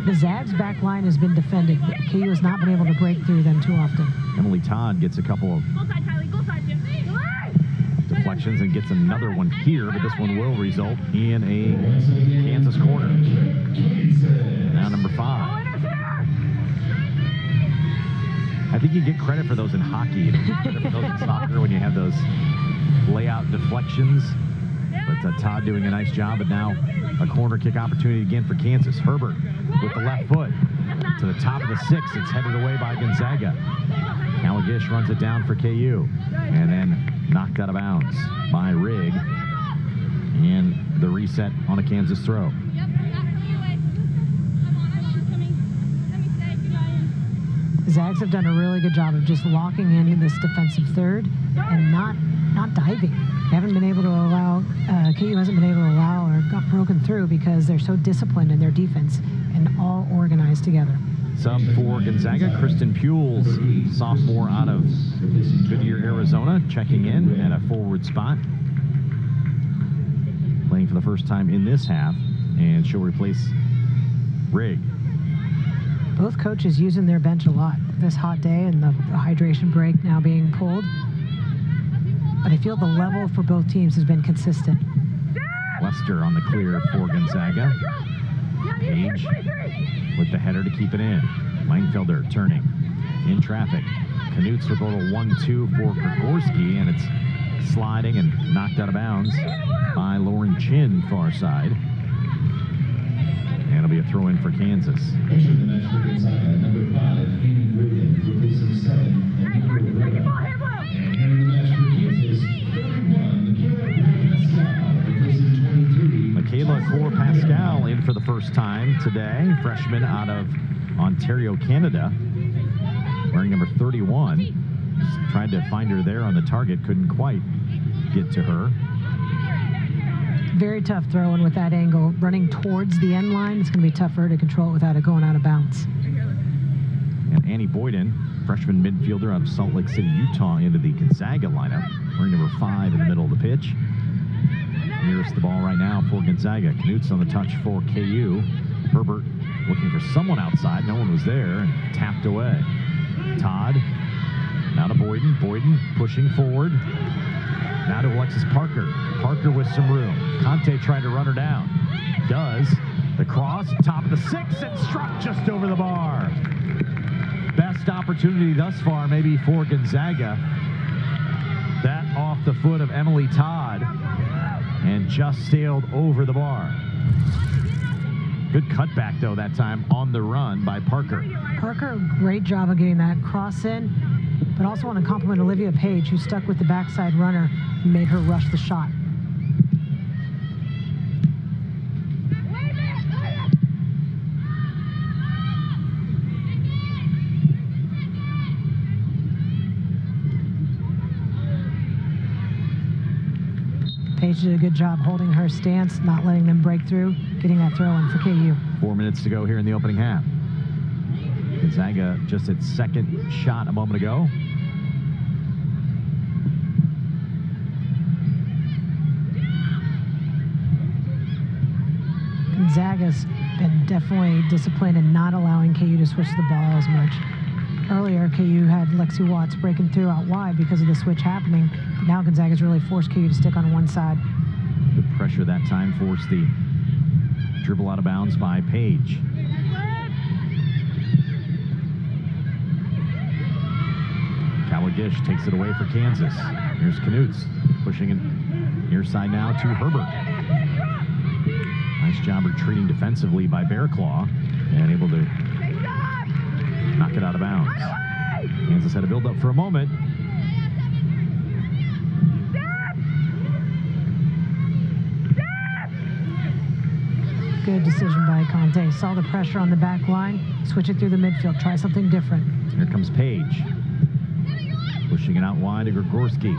[SPEAKER 2] The Zags back line has been defended. KU has not been able to break through them too often.
[SPEAKER 1] Emily Todd gets a couple of deflections and gets another one here, but this one will result in a Kansas corner. Now number 5. I think you get credit for those in hockey. You don't get credit for those in soccer when you have those layout deflections. But Todd doing a nice job, but now a corner kick opportunity again for Kansas. Herbert with the left foot to the top of the 6. It's headed away by Gonzaga. Calgish runs it down for KU and then knocked out of bounds by Rigg. And the reset on a Kansas throw.
[SPEAKER 2] The Zags have done a really good job of just locking in this defensive third and not diving. They haven't been able to allow, KU hasn't been able to allow or got broken through because they're so disciplined in their defense and all organized together.
[SPEAKER 1] Sub for Gonzaga, Kristen Pules, sophomore out of Goodyear, Arizona, checking in at a forward spot. Playing for the first time in this half, and she'll replace Rigg.
[SPEAKER 2] Both coaches using their bench a lot this hot day and the hydration break now being pulled. But I feel the level for both teams has been consistent.
[SPEAKER 1] Lester on the clear for Gonzaga. Page with the header to keep it in. Langfelder turning in traffic. Knutz with a little 1-2 for Gregorski, and it's sliding and knocked out of bounds by Lauren Chin, far side. And it'll be a throw in for Kansas.
[SPEAKER 5] Entering the match for Gonzaga, number 5, Amy Griffin, replacing 7, and number 11. And entering the match for Kansas, 31,
[SPEAKER 1] Michaela Core-Pascal in for the first time today. Freshman out of Ontario, Canada. Wearing number 31. Just tried to find her there on the target. Couldn't quite get to her.
[SPEAKER 2] Very tough throwing with that angle. Running towards the end line, it's going to be tough for her to control it without it going out of bounds.
[SPEAKER 1] And Annie Boyden, freshman midfielder out of Salt Lake City, Utah, into the Gonzaga lineup. Wearing number 5 in the middle of the pitch. Nearest the ball right now for Gonzaga. Knutz on the touch for KU. Herbert looking for someone outside. No one was there and tapped away. Todd, now to Boyden. Boyden pushing forward. Now to Alexis Parker. Parker with some room. Conte tried to run her down. Does. The cross, top of the 6, and struck just over the bar. Best opportunity thus far, maybe for Gonzaga. That off the foot of Emily Todd, and just sailed over the bar. Good cutback, though, that time on the run by Parker.
[SPEAKER 2] Parker, great job of getting that cross in, but also want to compliment Olivia Page, who stuck with the backside runner and made her rush the shot. Page did a good job holding her stance, not letting them break through, getting that throw in for KU.
[SPEAKER 1] 4 minutes to go here in the opening half. Gonzaga just its second shot a moment ago.
[SPEAKER 2] Gonzaga's been definitely disciplined in not allowing KU to switch the ball as much. Earlier, KU had Lexi Watts breaking through out wide because of the switch happening. Now Gonzaga's really forced KU to stick on one side.
[SPEAKER 1] Good pressure that time, forced the dribble out of bounds by Page. Gish takes it away for Kansas. Here's Knutz pushing it near side now to Herbert. Nice job retreating defensively by Bearclaw and able to knock it out of bounds. Kansas had to build up for a moment.
[SPEAKER 2] Good decision by Conte. Saw the pressure on the back line, switch it through the midfield, try something different.
[SPEAKER 1] Here comes Page. Pushing it out wide to Gregorski.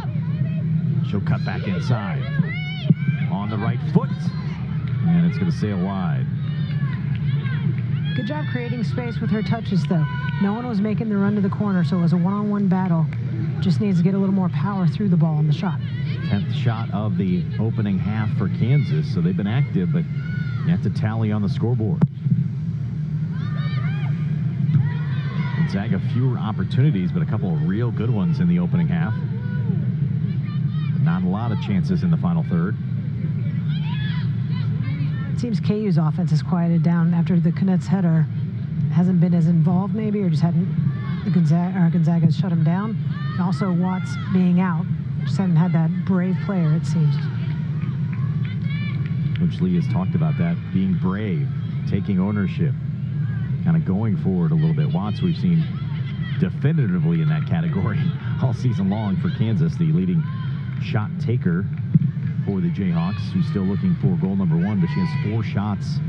[SPEAKER 1] She'll cut back inside. On the right foot. And it's going to sail wide.
[SPEAKER 2] Good job creating space with her touches, though. No one was making the run to the corner, so it was a one-on-one battle. Just needs to get a little more power through the ball on the shot.
[SPEAKER 1] 10th shot of the opening half for Kansas, so they've been active, but you have to tally on the scoreboard. Gonzaga fewer opportunities, but a couple of real good ones in the opening half. Not a lot of chances in the final third.
[SPEAKER 2] It seems KU's offense has quieted down after the Knuts header hasn't been as involved, maybe, or just hadn't. Gonzaga has shut him down. And also Watts being out, just hadn't had that brave player, it seems.
[SPEAKER 1] Coach Lee has talked about that, being brave, taking ownership, kind of going forward a little bit. Watts, we've seen definitively in that category all season long for Kansas, the leading shot taker for the Jayhawks, who's still looking for goal number 1, but she has 4 shots.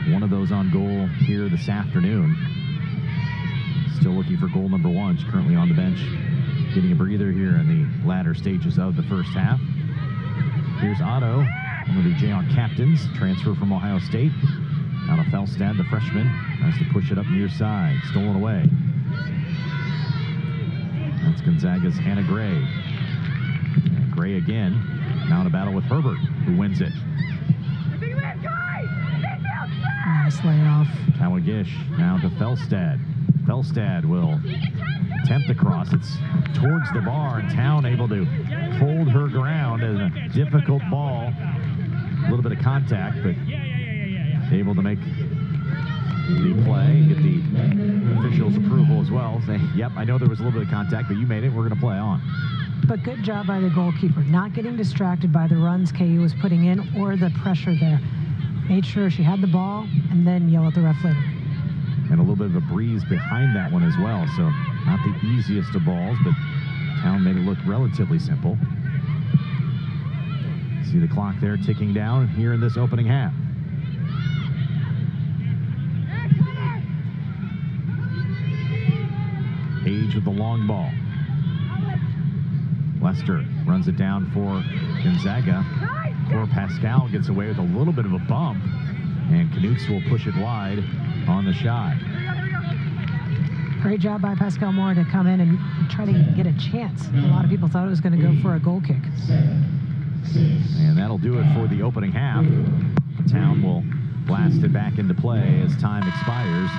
[SPEAKER 1] One of those on goal here this afternoon. Still looking for goal number 1. She's currently on the bench, getting a breather here in the latter stages of the first half. Here's Otto, one of the Jayhawk captains, transfer from Ohio State. Now to Felstad, the freshman, tries to push it up near side, stolen away. That's Gonzaga's Hannah Gray. And Gray again, now in a battle with Herbert, who wins it.
[SPEAKER 2] Nice layoff.
[SPEAKER 1] Tawagish now to Felstad. Felstad will attempt the cross. It's towards the bar, and Town able to hold her ground as a difficult ball. A little bit of contact, but able to make the play, get the officials' approval as well. Say, yep, I know there was a little bit of contact, but you made it. We're going to play on.
[SPEAKER 2] But good job by the goalkeeper, not getting distracted by the runs KU was putting in or the pressure there. Made sure she had the ball and then yell at the ref later.
[SPEAKER 1] And a little bit of a breeze behind that one as well. So not the easiest of balls, but Town made it look relatively simple. See the clock there ticking down here in this opening half. Page with the long ball. Lester runs it down for Gonzaga. Cor Pascal gets away with a little bit of a bump, and Knutz will push it wide on the shot.
[SPEAKER 2] Great job by Pascal Moore to come in and try to get a chance. A lot of people thought it was going to go for a goal kick.
[SPEAKER 1] And that'll do it for the opening half. Town will blast it back into play as time expires.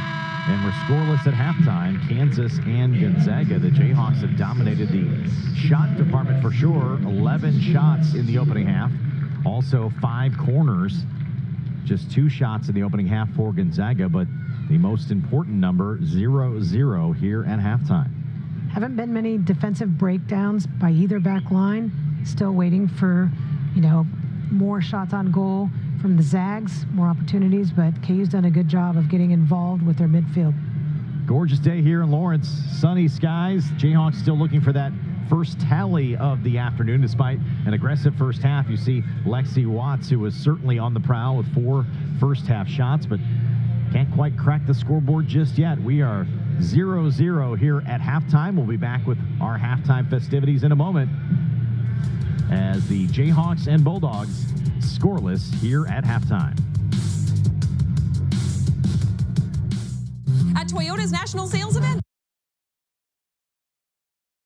[SPEAKER 1] And we're scoreless at halftime. Kansas and Gonzaga. The Jayhawks have dominated the shot department for sure. 11 shots in the opening half. Also 5 corners. Just 2 shots in the opening half for Gonzaga, but the most important number, 0-0 here at halftime.
[SPEAKER 2] Haven't been many defensive breakdowns by either back line. Still waiting for, more shots on goal from the Zags, more opportunities, but KU's done a good job of getting involved with their midfield.
[SPEAKER 1] Gorgeous day here in Lawrence. Sunny skies. Jayhawks still looking for that first tally of the afternoon. Despite an aggressive first half, you see Lexi Watts, who was certainly on the prowl with 4 first half shots, but can't quite crack the scoreboard just yet. We are 0-0 here at halftime. We'll be back with our halftime festivities in a moment as the Jayhawks and Bulldogs scoreless here at halftime.
[SPEAKER 3] At Toyota's national sales event.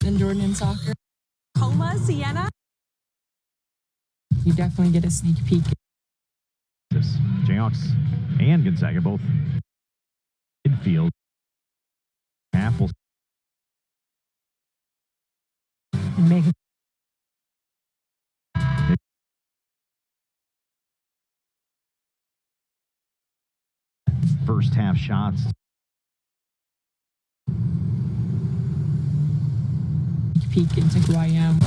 [SPEAKER 6] And Jordan in soccer.
[SPEAKER 3] Tacoma, Sienna.
[SPEAKER 6] You definitely get a sneak peek.
[SPEAKER 1] Jayhawks and Gonzaga both midfield. Half will
[SPEAKER 2] And make it
[SPEAKER 1] first half shots.
[SPEAKER 6] Peek into who I am.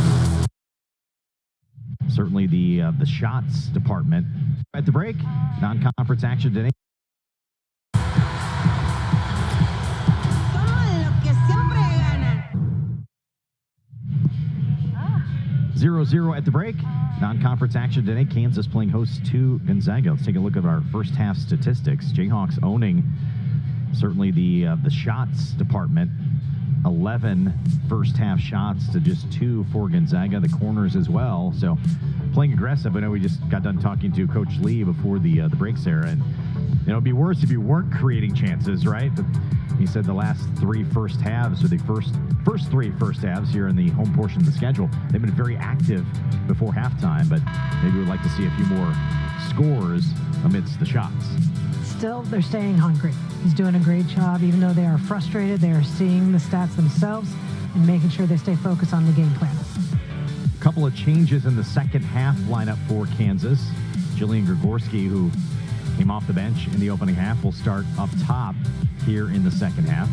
[SPEAKER 1] Certainly the shots department. At the break, non-conference action today. 0-0 at the break. Non-conference action today. Kansas playing host to Gonzaga. Let's take a look at our first half statistics. Jayhawks owning certainly the shots department. 11 first half shots to just 2 for Gonzaga. The corners as well. So playing aggressive. I know we just got done talking to Coach Lee before the breaks there, and it'd be worse if you weren't creating chances, right? But he said the last 3 first halves, or the first 3 first halves here in the home portion of the schedule, they've been very active before halftime, but maybe we'd like to see a few more scores amidst the shots.
[SPEAKER 2] Still, they're staying hungry. He's doing a great job. Even though they are frustrated, they are seeing the stats themselves and making sure they stay focused on the game plan.
[SPEAKER 1] A couple of changes in the second half lineup for Kansas. Jillian Gregorski, who came off the bench in the opening half, will start up top here in the second half.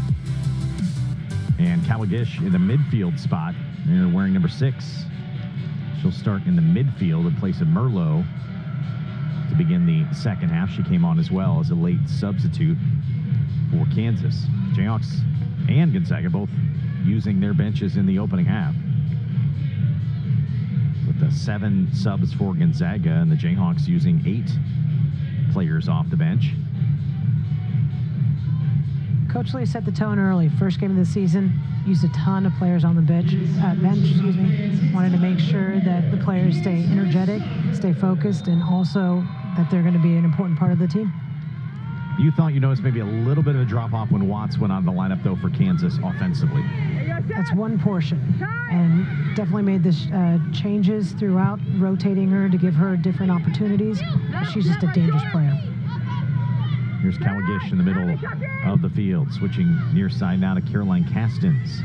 [SPEAKER 1] And Kawagish in the midfield spot, wearing number 6. She'll start in the midfield in place of Merlot to begin the second half. She came on as well as a late substitute for Kansas. Jayhawks and Gonzaga both using their benches in the opening half. With the 7 subs for Gonzaga and the Jayhawks using 8 players off the bench.
[SPEAKER 2] Coach Lee set the tone early. First game of the season, used a ton of players on the bench. Wanted to make sure that the players stay energetic, stay focused, and also that they're going to be an important part of the team.
[SPEAKER 1] You thought you noticed maybe a little bit of a drop-off when Watts went on the lineup, though, for Kansas offensively.
[SPEAKER 2] That's one portion, and definitely made the changes throughout, rotating her to give her different opportunities. But she's just a dangerous player.
[SPEAKER 1] Here's Kawagish in the middle of the field, switching near side now to Caroline Castens.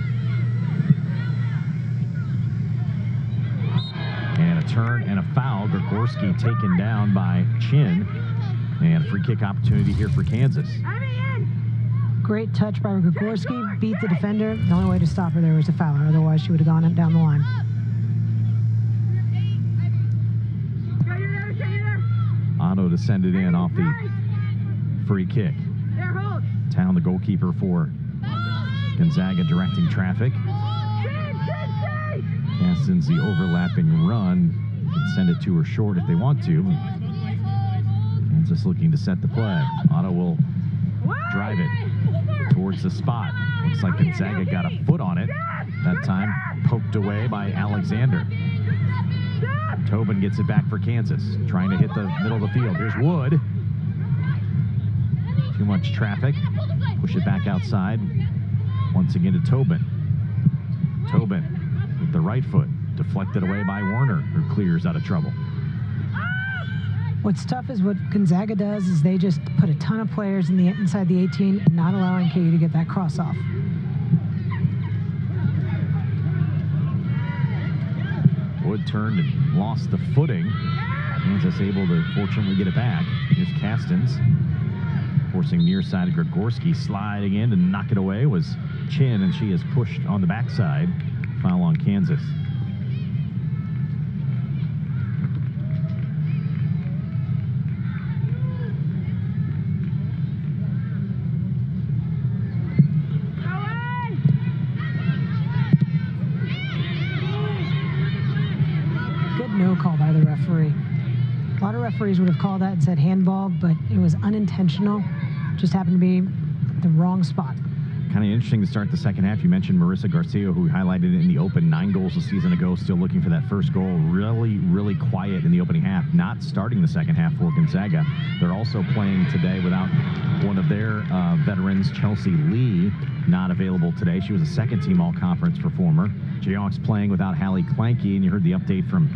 [SPEAKER 1] And a turn and a foul. Gregorski taken down by Chin. And a free kick opportunity here for Kansas.
[SPEAKER 2] Great touch by Gregorski, beat the defender. The only way to stop her there was a foul, otherwise she would have gone down the line.
[SPEAKER 1] Otto to send it in off the free kick. Town, the goalkeeper for Gonzaga, directing traffic. Castens the overlapping run. Can send it to her short if they want to. Kansas looking to set the play. Otto will drive it towards the spot. Looks like Gonzaga got a foot on it. That time poked away by Alexander. Tobin gets it back for Kansas, trying to hit the middle of the field. Here's Wood. Too much traffic. Push it back outside. Once again to Tobin. Tobin with the right foot. Deflected away by Warner, who clears out of trouble.
[SPEAKER 2] What's tough is what Gonzaga does is they just put a ton of players in the inside the 18, not allowing KU to get that cross off.
[SPEAKER 1] Wood turned and lost the footing. Kansas able to fortunately get it back. Here's Castens. Forcing near side of Gregorski, sliding in to knock it away was Chin, and she is pushed on the backside. Foul on Kansas.
[SPEAKER 2] Good no call by the referee. A lot of referees would have called that and said handball, but it was unintentional. Just happened to be the wrong spot.
[SPEAKER 1] Kind of interesting to start the second half. You mentioned Marissa Garcia, who highlighted it in the open, 9 goals a season ago, still looking for that first goal. Really, really quiet in the opening half, not starting the second half for Gonzaga. They're also playing today without one of their veterans, Chelsea Lee, not available today. She was a second-team all-conference performer. Jayhawks playing without Hallie Clanky, and you heard the update from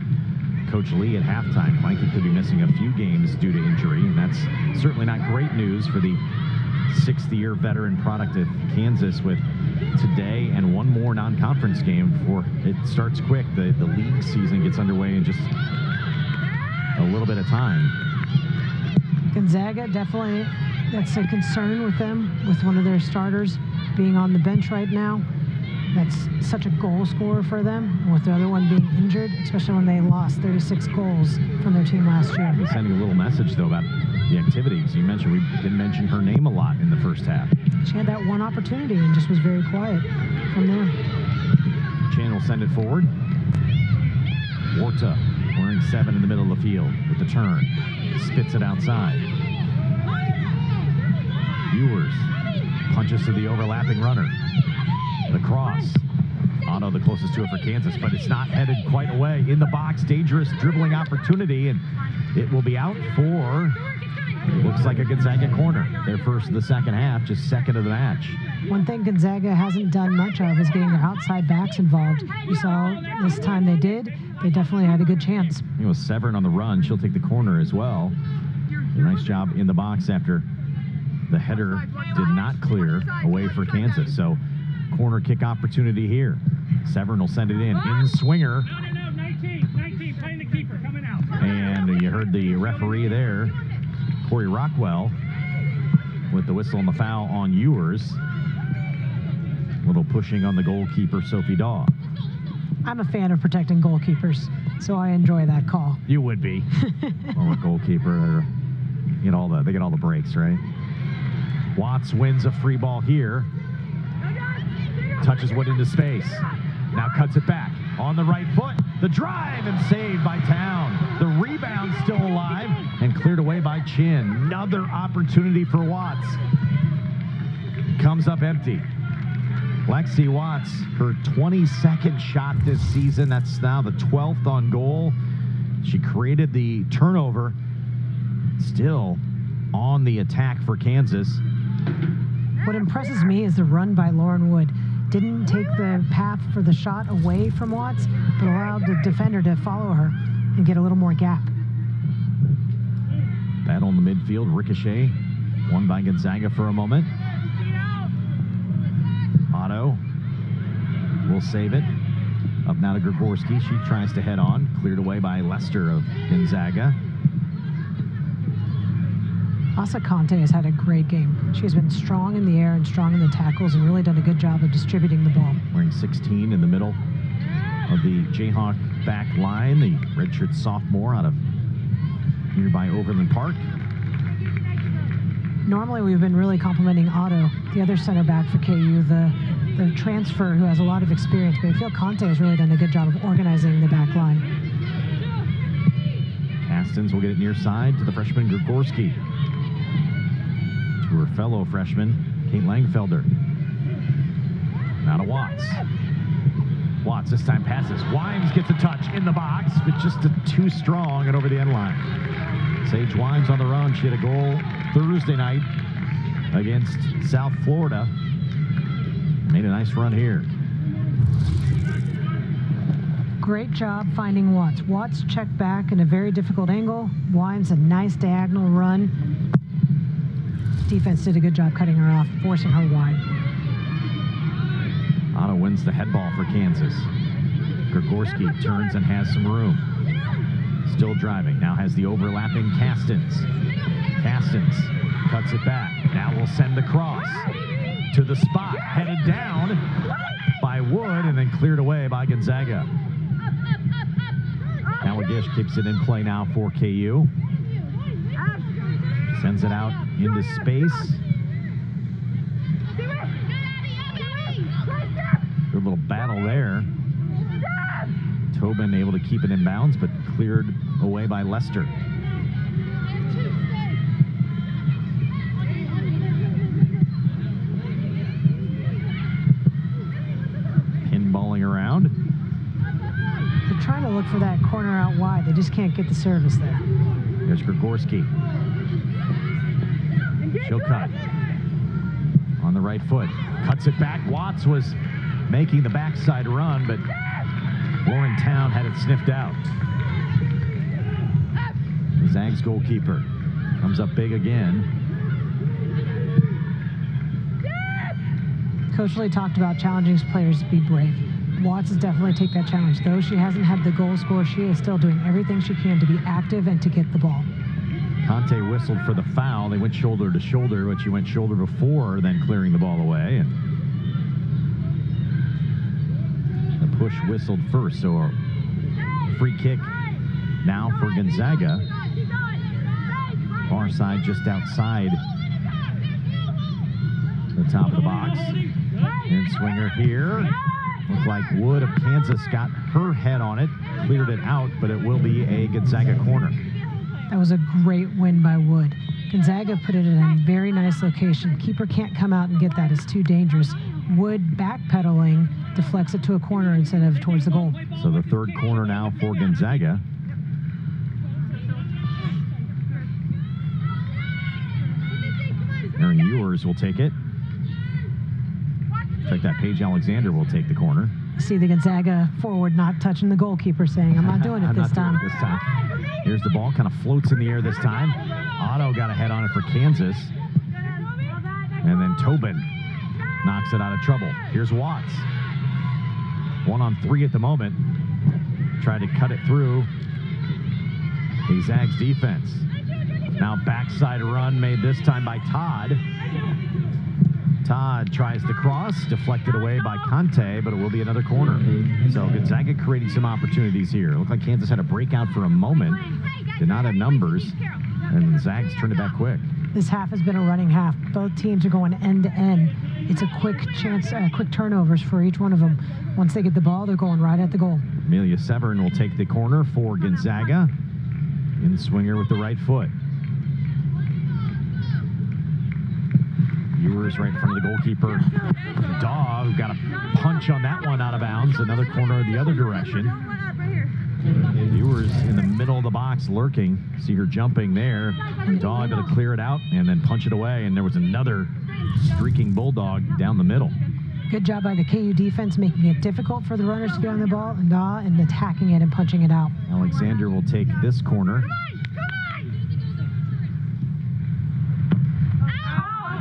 [SPEAKER 1] Coach Lee at halftime. Clanky could be missing a few games due to injury, and that's certainly not great news for the 6th-year veteran product of Kansas, with today and one more non-conference game before it starts quick. The league season gets underway in just a little bit of time.
[SPEAKER 2] Gonzaga definitely, that's a concern with them, with one of their starters being on the bench right now. That's such a goal scorer for them, and with the other one being injured, especially when they lost 36 goals from their team last year.
[SPEAKER 1] He's sending a little message, though, about the activities. You mentioned we didn't mention her name a lot in the first half.
[SPEAKER 2] She had that one opportunity and just was very quiet from there.
[SPEAKER 1] Chan will send it forward. Warta wearing 7 in the middle of the field with the turn. Spits it outside. Ewers punches to the overlapping runner. The cross. Otto the closest to it for Kansas, but it's not headed quite away. In the box, dangerous dribbling opportunity, and it will be out for, looks like a Gonzaga corner. Their first of the second half, just second of the match.
[SPEAKER 2] One thing Gonzaga hasn't done much of is getting their outside backs involved. You saw this time they did. They definitely had a good chance.
[SPEAKER 1] It was Severn on the run. She'll take the corner as well. A nice job in the box after the header did not clear away for Kansas. So corner kick opportunity here. Severn will send it in swinger.
[SPEAKER 7] No, 19, playing the keeper, coming out.
[SPEAKER 1] And you heard the referee there, Corey Rockwell, with the whistle and the foul on Ewers. Little pushing on the goalkeeper, Sophie Daw.
[SPEAKER 2] I'm a fan of protecting goalkeepers, so I enjoy that call.
[SPEAKER 1] You would be. Former goalkeeper. They get all the breaks, right? Watts wins a free ball here. Touches one into space. Now cuts it back. On the right foot. The drive and saved by Town. The rebound still alive and cleared away by Chin. Another opportunity for Watts. Comes up empty. Lexi Watts, her 22nd shot this season. That's now the 12th on goal. She created the turnover. Still on the attack for Kansas.
[SPEAKER 2] What impresses me is the run by Lauren Wood. Didn't take the path for the shot away from Watts, but allowed the defender to follow her and get a little more gap.
[SPEAKER 1] Battle in the midfield, ricochet, won by Gonzaga for a moment. Otto will save it. Up now to Grigorski. She tries to head on. Cleared away by Lester of Gonzaga.
[SPEAKER 2] Asa Conte has had a great game. She has been strong in the air and strong in the tackles and really done a good job of distributing the ball.
[SPEAKER 1] Wearing 16 in the middle of the Jayhawk back line. The redshirt sophomore out of nearby Overland Park.
[SPEAKER 2] Normally we've been really complimenting Otto, the other center back for KU, the transfer who has a lot of experience, but I feel Conte has really done a good job of organizing the back line.
[SPEAKER 1] Castens will get it near side to the freshman Grigorski. To her fellow freshman, Kate Langfelder. Now to Watts. Watts this time passes. Wimes gets a touch in the box, but just too strong and over the end line. Sage Wimes on the run. She had a goal Thursday night against South Florida. Made a nice run here.
[SPEAKER 2] Great job finding Watts. Watts checked back in a very difficult angle. Wimes a nice diagonal run. Defense did a good job cutting her off, forcing her wide.
[SPEAKER 1] Otto wins the head ball for Kansas. Grigorski turns and has some room. Still driving. Now has the overlapping Castens. Castens cuts it back. Now will send the cross to the spot. Headed down by Wood and then cleared away by Gonzaga. Malagish keeps it in play now for KU. Sends it out into space. Good little battle there. Tobin able to keep it in bounds, but cleared away by Lester. Pinballing around.
[SPEAKER 2] They're trying to look for that corner out wide. They just can't get the service there.
[SPEAKER 1] There's Grigorski. She'll cut. On the right foot. Cuts it back. Watts was making the backside run, but Lauren Town had it sniffed out. The Zags goalkeeper comes up big again.
[SPEAKER 2] Coach Lee talked about challenging players to be brave. Watts has definitely take that challenge. Though she hasn't had the goal score, she is still doing everything she can to be active and to get the ball.
[SPEAKER 1] Conte whistled for the foul. They went shoulder to shoulder, but she went shoulder before then clearing the ball away. And the push whistled first, so a free kick now for Gonzaga. Far side just outside the top of the box. And swinger here. Looked like Wood of Kansas got her head on it, cleared it out, but it will be a Gonzaga corner.
[SPEAKER 2] That was a great win by Wood. Gonzaga put it in a very nice location. Keeper can't come out and get that. It's too dangerous. Wood backpedaling deflects it to a corner instead of towards the goal.
[SPEAKER 1] So the third corner now for Gonzaga. Aaron Ewers will take it. Check that, Paige Alexander will take the corner.
[SPEAKER 2] See the Gonzaga forward not touching the goalkeeper, saying, I'm not doing it this time.
[SPEAKER 1] This time. Here's the ball, kind of floats in the air this time. Otto got a head on it for Kansas. And then Tobin knocks it out of trouble. Here's Watts. 1-on-3 at the moment. Tried to cut it through the Zags defense. Now backside run made this time by Todd. Todd tries to cross, deflected away by Conte, but it will be another corner. So Gonzaga creating some opportunities here. It looked like Kansas had a breakout for a moment. Did not have numbers, and the Zags turned it back quick.
[SPEAKER 2] This half has been a running half. Both teams are going end to end. It's a quick chance, quick turnovers for each one of them. Once they get the ball, they're going right at the goal.
[SPEAKER 1] Amelia Severn will take the corner for Gonzaga. In swinger with the right foot. Ewers right in front of the goalkeeper. Dog got a punch on that one out of bounds. Another corner the other direction. Ewers in the middle of the box lurking. See her jumping there. Dog able to clear it out and then punch it away. And there was another streaking Bulldog down the middle.
[SPEAKER 2] Good job by the KU defense, making it difficult for the runners to get on the ball and attacking it and punching it out.
[SPEAKER 1] Alexander will take this corner.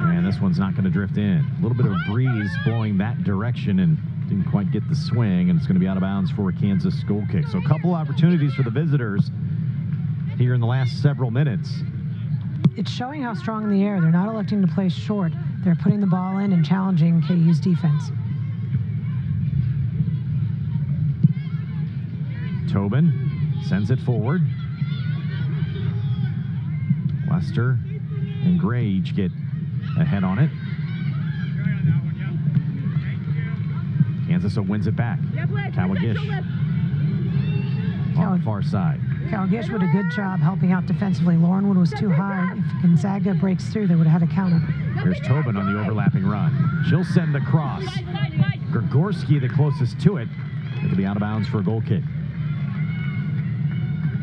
[SPEAKER 1] And this one's not going to drift in. A little bit of a breeze blowing that direction and didn't quite get the swing, and it's going to be out of bounds for a Kansas goal kick. So a couple opportunities for the visitors here in the last several minutes.
[SPEAKER 2] It's showing how strong in the air. They're not electing to play short. They're putting the ball in and challenging KU's defense.
[SPEAKER 1] Tobin sends it forward. Lester and Gray each get a head on it. Kansas wins it back. Kawagish on the far side.
[SPEAKER 2] Kawagish did a good job helping out defensively. Lauren Wood was too high. If Gonzaga breaks through, they would have had a counter.
[SPEAKER 1] There's Tobin on the overlapping run. She'll send the cross. Grigorski the closest to it. It'll be out of bounds for a goal kick.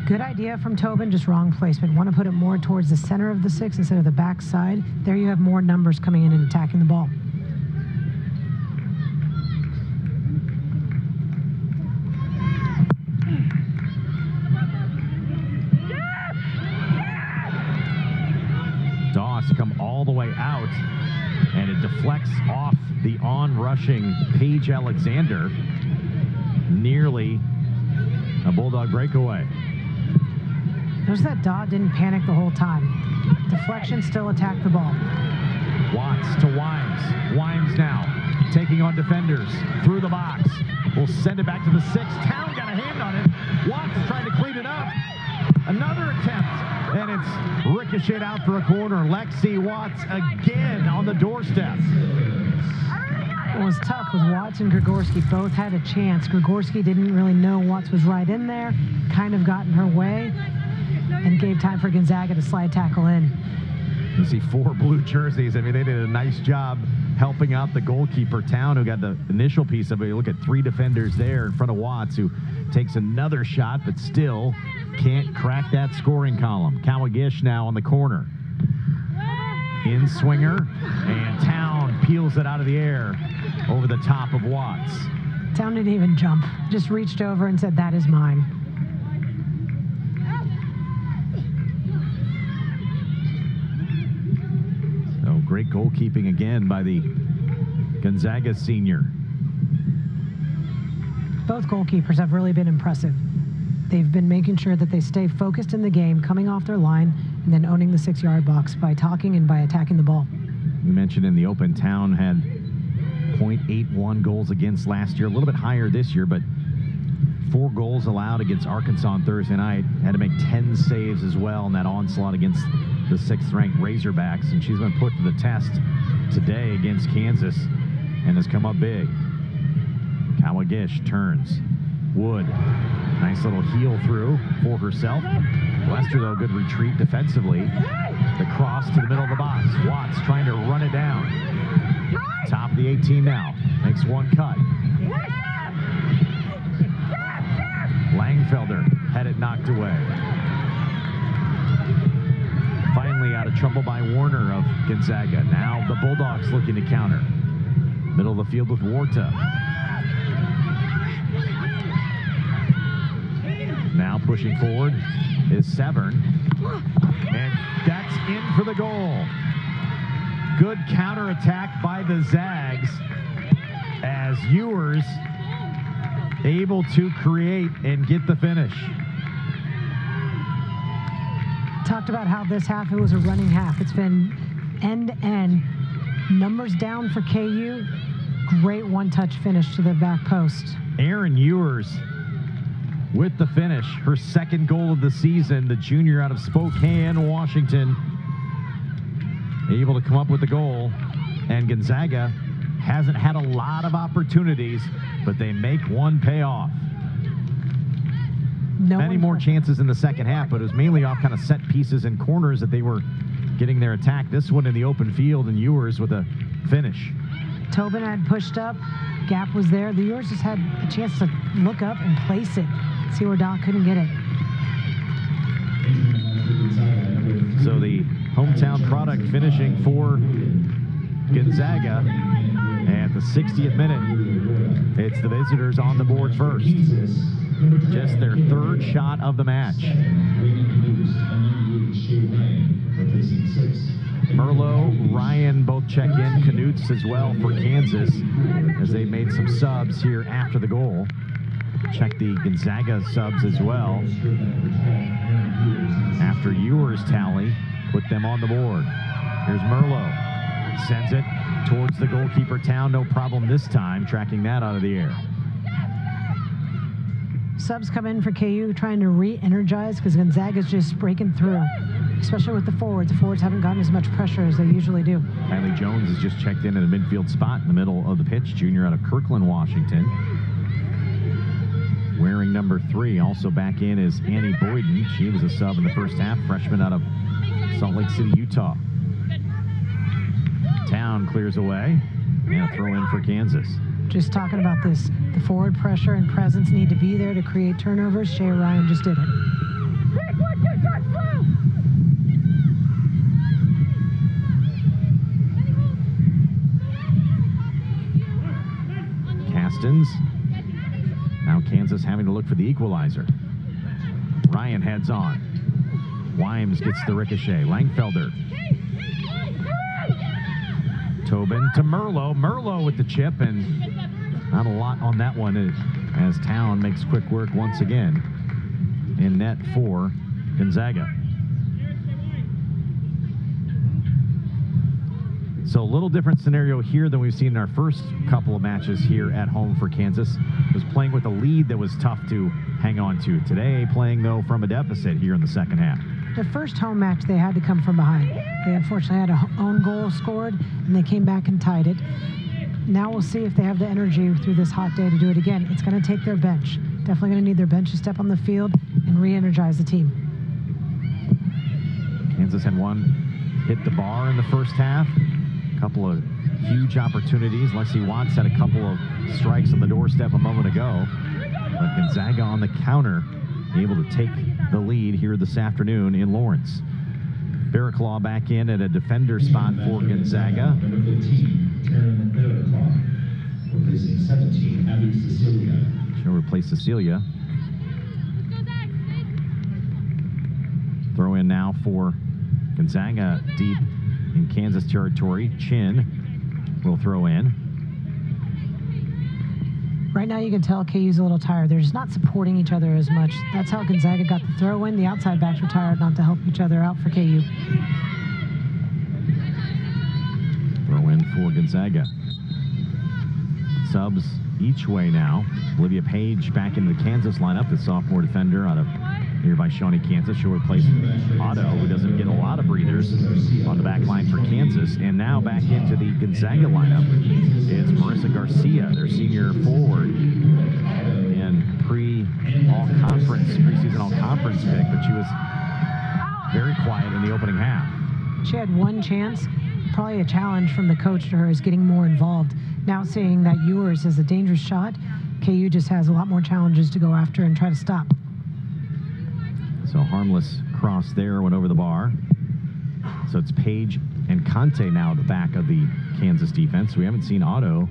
[SPEAKER 2] Good idea from Tobin, just wrong placement. Want to put it more towards the center of the six instead of the back side. There you have more numbers coming in and attacking the ball.
[SPEAKER 1] Doss come all the way out, and it deflects off the on-rushing Paige Alexander. Nearly a Bulldog breakaway.
[SPEAKER 2] Notice that Dodd didn't panic the whole time. Deflection still attacked the ball.
[SPEAKER 1] Watts to Wimes. Wimes now taking on defenders through the box. Will send it back to the six. Town got a hand on it. Watts trying to clean it up. Another attempt, and it's ricocheted out for a corner. Lexi Watts again on the doorstep.
[SPEAKER 2] It was tough with Watts and Grigorski. Both had a chance. Grigorski didn't really know Watts was right in there, kind of got in her way, and gave time for Gonzaga to slide tackle in.
[SPEAKER 1] You see 4 blue jerseys. I mean, they did a nice job helping out the goalkeeper, Town, who got the initial piece of it. You look at 3 defenders there in front of Watts, who takes another shot, but still can't crack that scoring column. Kawagish now on the corner. In swinger, and Town peels it out of the air over the top of Watts.
[SPEAKER 2] Town didn't even jump, just reached over and said, "That is mine."
[SPEAKER 1] So great goalkeeping again by the Gonzaga senior.
[SPEAKER 2] Both goalkeepers have really been impressive. They've been making sure that they stay focused in the game, coming off their line, and then owning the 6-yard box by talking and by attacking the ball.
[SPEAKER 1] We mentioned in the open, Town had 0.81 goals against last year, a little bit higher this year, but 4 goals allowed against Arkansas on Thursday night. Had to make 10 saves as well in that onslaught against the 6th-ranked Razorbacks, and she's been put to the test today against Kansas and has come up big. Kawagish turns. Wood, nice little heel through for herself. Lester, though, good retreat defensively. The cross to the middle of the box. Watts trying to run it down. Top of the 18 now. Makes one cut. Langfelder had it knocked away. Finally out of trouble by Warner of Gonzaga. Now the Bulldogs looking to counter. Middle of the field with Warta. Now pushing forward is Severn. And that's in for the goal. Good counterattack by the Zags as Ewers able to create and get the finish.
[SPEAKER 2] Talked about how this half, it was a running half. It's been end-to-end. Numbers down for KU. Great one-touch finish to the back post.
[SPEAKER 1] Aaron Ewers with the finish. Her 2nd goal of the season, the junior out of Spokane, Washington. Able to come up with the goal. And Gonzaga hasn't had a lot of opportunities, but they make one pay off. Many more chances in the second half, but it was mainly off kind of set pieces and corners that they were getting their attack. This one in the open field, and Ewers with a finish.
[SPEAKER 2] Tobin had pushed up. Gap was there. The Ewers just had a chance to look up and place it. See where Doc couldn't get it.
[SPEAKER 1] So the hometown product finishing for Gonzaga. At the 60th minute, it's the visitors on the board first. Just their 3rd shot of the match. Merlot, Ryan both check in. Knutz as well for Kansas as they made some subs here after the goal. Check the Gonzaga subs as well. After Ewers' tally, put them on the board. Here's Merlot. Sends it towards the goalkeeper, Town. No problem this time, tracking that out of the air.
[SPEAKER 2] Subs come in for KU trying to re-energize because Gonzaga's just breaking through, especially with the forwards. The forwards haven't gotten as much pressure as they usually do.
[SPEAKER 1] Kylie Jones has just checked in at a midfield spot in the middle of the pitch. Junior out of Kirkland, Washington. Wearing number 3, also back in is Annie Boyden. She was a sub in the first half, freshman out of Salt Lake City, Utah. Town clears away, and a throw in for Kansas.
[SPEAKER 2] Just talking about this, the forward pressure and presence need to be there to create turnovers. Shay Ryan just did it.
[SPEAKER 1] Castens. Now Kansas having to look for the equalizer. Ryan heads on. Wimes gets the ricochet. Langfelder. Tobin to Merlot. Merlot with the chip, and not a lot on that one as Town makes quick work once again in net for Gonzaga. So a little different scenario here than we've seen in our first couple of matches here at home for Kansas. Was playing with a lead that was tough to hang on to. Today playing, though, from a deficit here in the second half.
[SPEAKER 2] The first home match, they had to come from behind. They unfortunately had an own goal scored, and they came back and tied it. Now we'll see if they have the energy through this hot day to do it again. It's going to take their bench. Definitely going to need their bench to step on the field and re-energize the team.
[SPEAKER 1] Kansas had one hit the bar in the first half. A couple of huge opportunities. Lexi Watts had a couple of strikes on the doorstep a moment ago. But Gonzaga on the counter, able to take the lead here this afternoon in Lawrence. Barraclaw back in at a defender spot for Gonzaga.
[SPEAKER 5] Number 15, Taryn Barraclaw, replacing 17, Abby Cecilia.
[SPEAKER 1] She'll replace Cecilia. Throw in now for Gonzaga deep in Kansas territory. Chin will throw in.
[SPEAKER 2] Right now, you can tell KU's a little tired. They're just not supporting each other as much. That's how Gonzaga got the throw in. The outside backs were tired not to help each other out for KU.
[SPEAKER 1] Throw in for Gonzaga. Subs each way now. Olivia Page back into the Kansas lineup, the sophomore defender out of nearby Shawnee, Kansas. She'll replace Otto, who doesn't get a lot of breathers on the back line for Kansas. And now back into the Gonzaga lineup is Marissa Garcia, their senior forward, and preseason all-conference pick, but she was very quiet in the opening half.
[SPEAKER 2] She had one chance. Probably a challenge from the coach to her is getting more involved. Now seeing that Ewers is a dangerous shot, KU just has a lot more challenges to go after and try to stop.
[SPEAKER 1] So harmless cross there, went over the bar. So it's Page and Conte now at the back of the Kansas defense. We haven't seen Otto.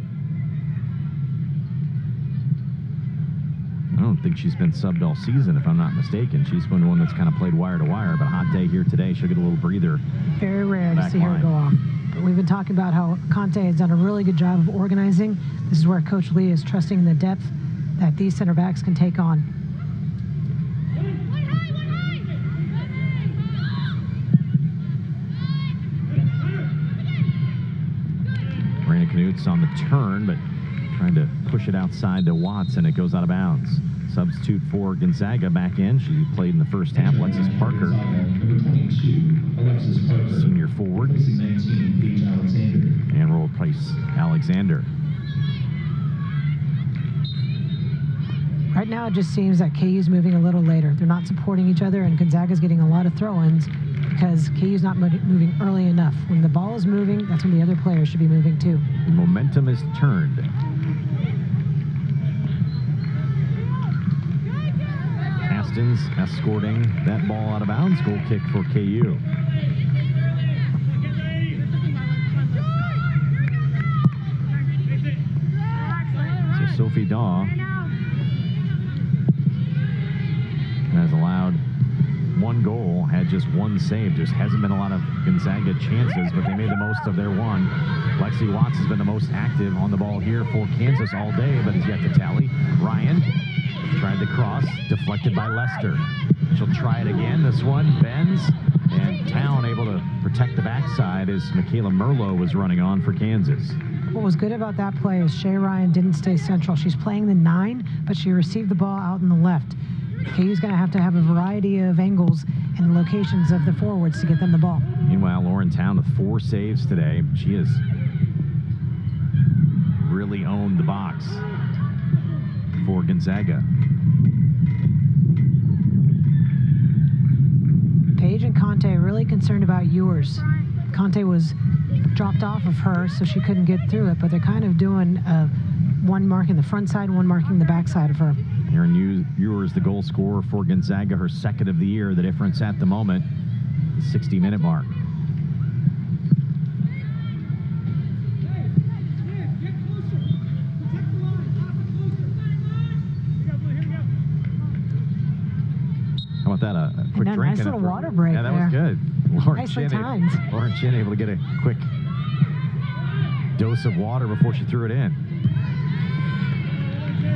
[SPEAKER 1] I don't think she's been subbed all season, if I'm not mistaken. She's been one that's kind of played wire to wire, but a hot day here today. She'll get a little breather.
[SPEAKER 2] Very rare to see her go off. But we've been talking about how Conte has done a really good job of organizing. This is where Coach Lee is trusting in the depth that these center backs can take on.
[SPEAKER 1] Brandon Knutz on the turn, but trying to push it outside to Watts, and it goes out of bounds. Substitute for Gonzaga back in. She played in the first half. Alexis Parker, senior forward, and will replace Alexander.
[SPEAKER 2] Right now, it just seems that KU's moving a little later. They're not supporting each other, and Gonzaga's getting a lot of throw-ins because KU's not moving early enough. When the ball is moving, that's when the other players should be moving too.
[SPEAKER 1] The momentum is turned. Castens escorting that ball out of bounds. Goal kick for KU. So Sophie Daw has allowed one goal, had just one save. Just hasn't been a lot of Gonzaga chances, but they made the most of their one. Lexi Watts has been the most active on the ball here for Kansas all day, but has yet to tally. Ryan tried the cross, deflected by Lester. She'll try it again. This one bends, and Town able to protect the backside as Michaela Merlo was running on for Kansas.
[SPEAKER 2] What was good about that play is Shay Ryan didn't stay central. She's playing the 9, but she received the ball out in the left. KU's going to have a variety of angles and locations of the forwards to get them the ball.
[SPEAKER 1] Meanwhile, Lauren Town with 4 saves today. She has really owned the box for Gonzaga.
[SPEAKER 2] Page and Conte are really concerned about Ewers. Conte was dropped off of her, so she couldn't get through it, but they're kind of doing one marking the front side, one marking the back side of her.
[SPEAKER 1] Aaron Ewers, the goal scorer for Gonzaga, her second of the year. The difference at the moment, the 60-minute mark. How about that? A quick
[SPEAKER 2] And a
[SPEAKER 1] drink.
[SPEAKER 2] nice
[SPEAKER 1] and
[SPEAKER 2] little water break
[SPEAKER 1] Yeah, that
[SPEAKER 2] there.
[SPEAKER 1] was good.
[SPEAKER 2] Nicely timed.
[SPEAKER 1] Lauren Chin able to get a quick dose of water before she threw it in.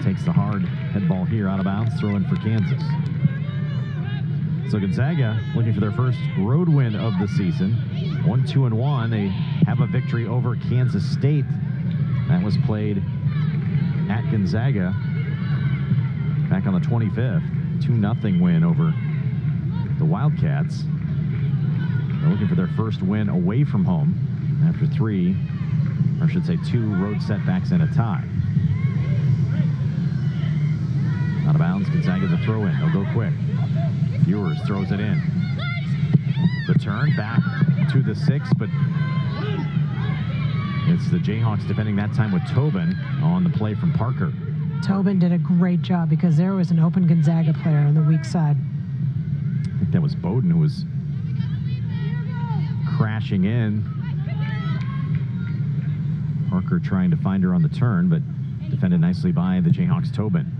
[SPEAKER 1] Takes the hard head ball here out of bounds, throw in for Kansas. So Gonzaga looking for their first road win of the season. 1-2-1. They have a victory over Kansas State. That was played at Gonzaga back on the 25th. 2-0 win over the Wildcats. They're looking for their first win away from home after 2 road setbacks and a tie. Out of bounds, Gonzaga the throw in. They'll go quick. Ewers throws it in. The turn back to the 6, but it's the Jayhawks defending that time with Tobin on the play from Parker.
[SPEAKER 2] Tobin did a great job because there was an open Gonzaga player on the weak side.
[SPEAKER 1] I think that was Bowden who was crashing in. Parker trying to find her on the turn, but defended nicely by the Jayhawks' Tobin.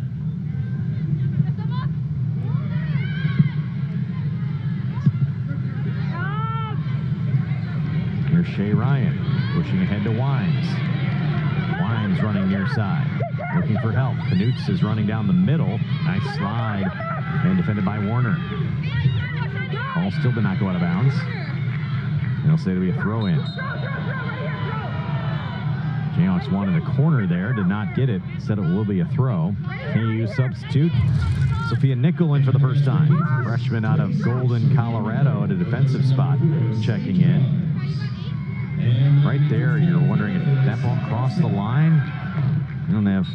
[SPEAKER 1] Here's Shay Ryan pushing ahead to Wines. Wines running near side. looking for help. Knutz is running down the middle. Nice slide, and defended by Warner. Ball still did not go out of bounds. And they'll say it'll be a throw-in. Jayhawks wanted a corner there, did not get it. Said it will be a throw. KU substitute. Sophia Nickel in for the first time. Freshman out of Golden, Colorado at a defensive spot, checking in. Right there, you're wondering if that ball crossed the line. You don't have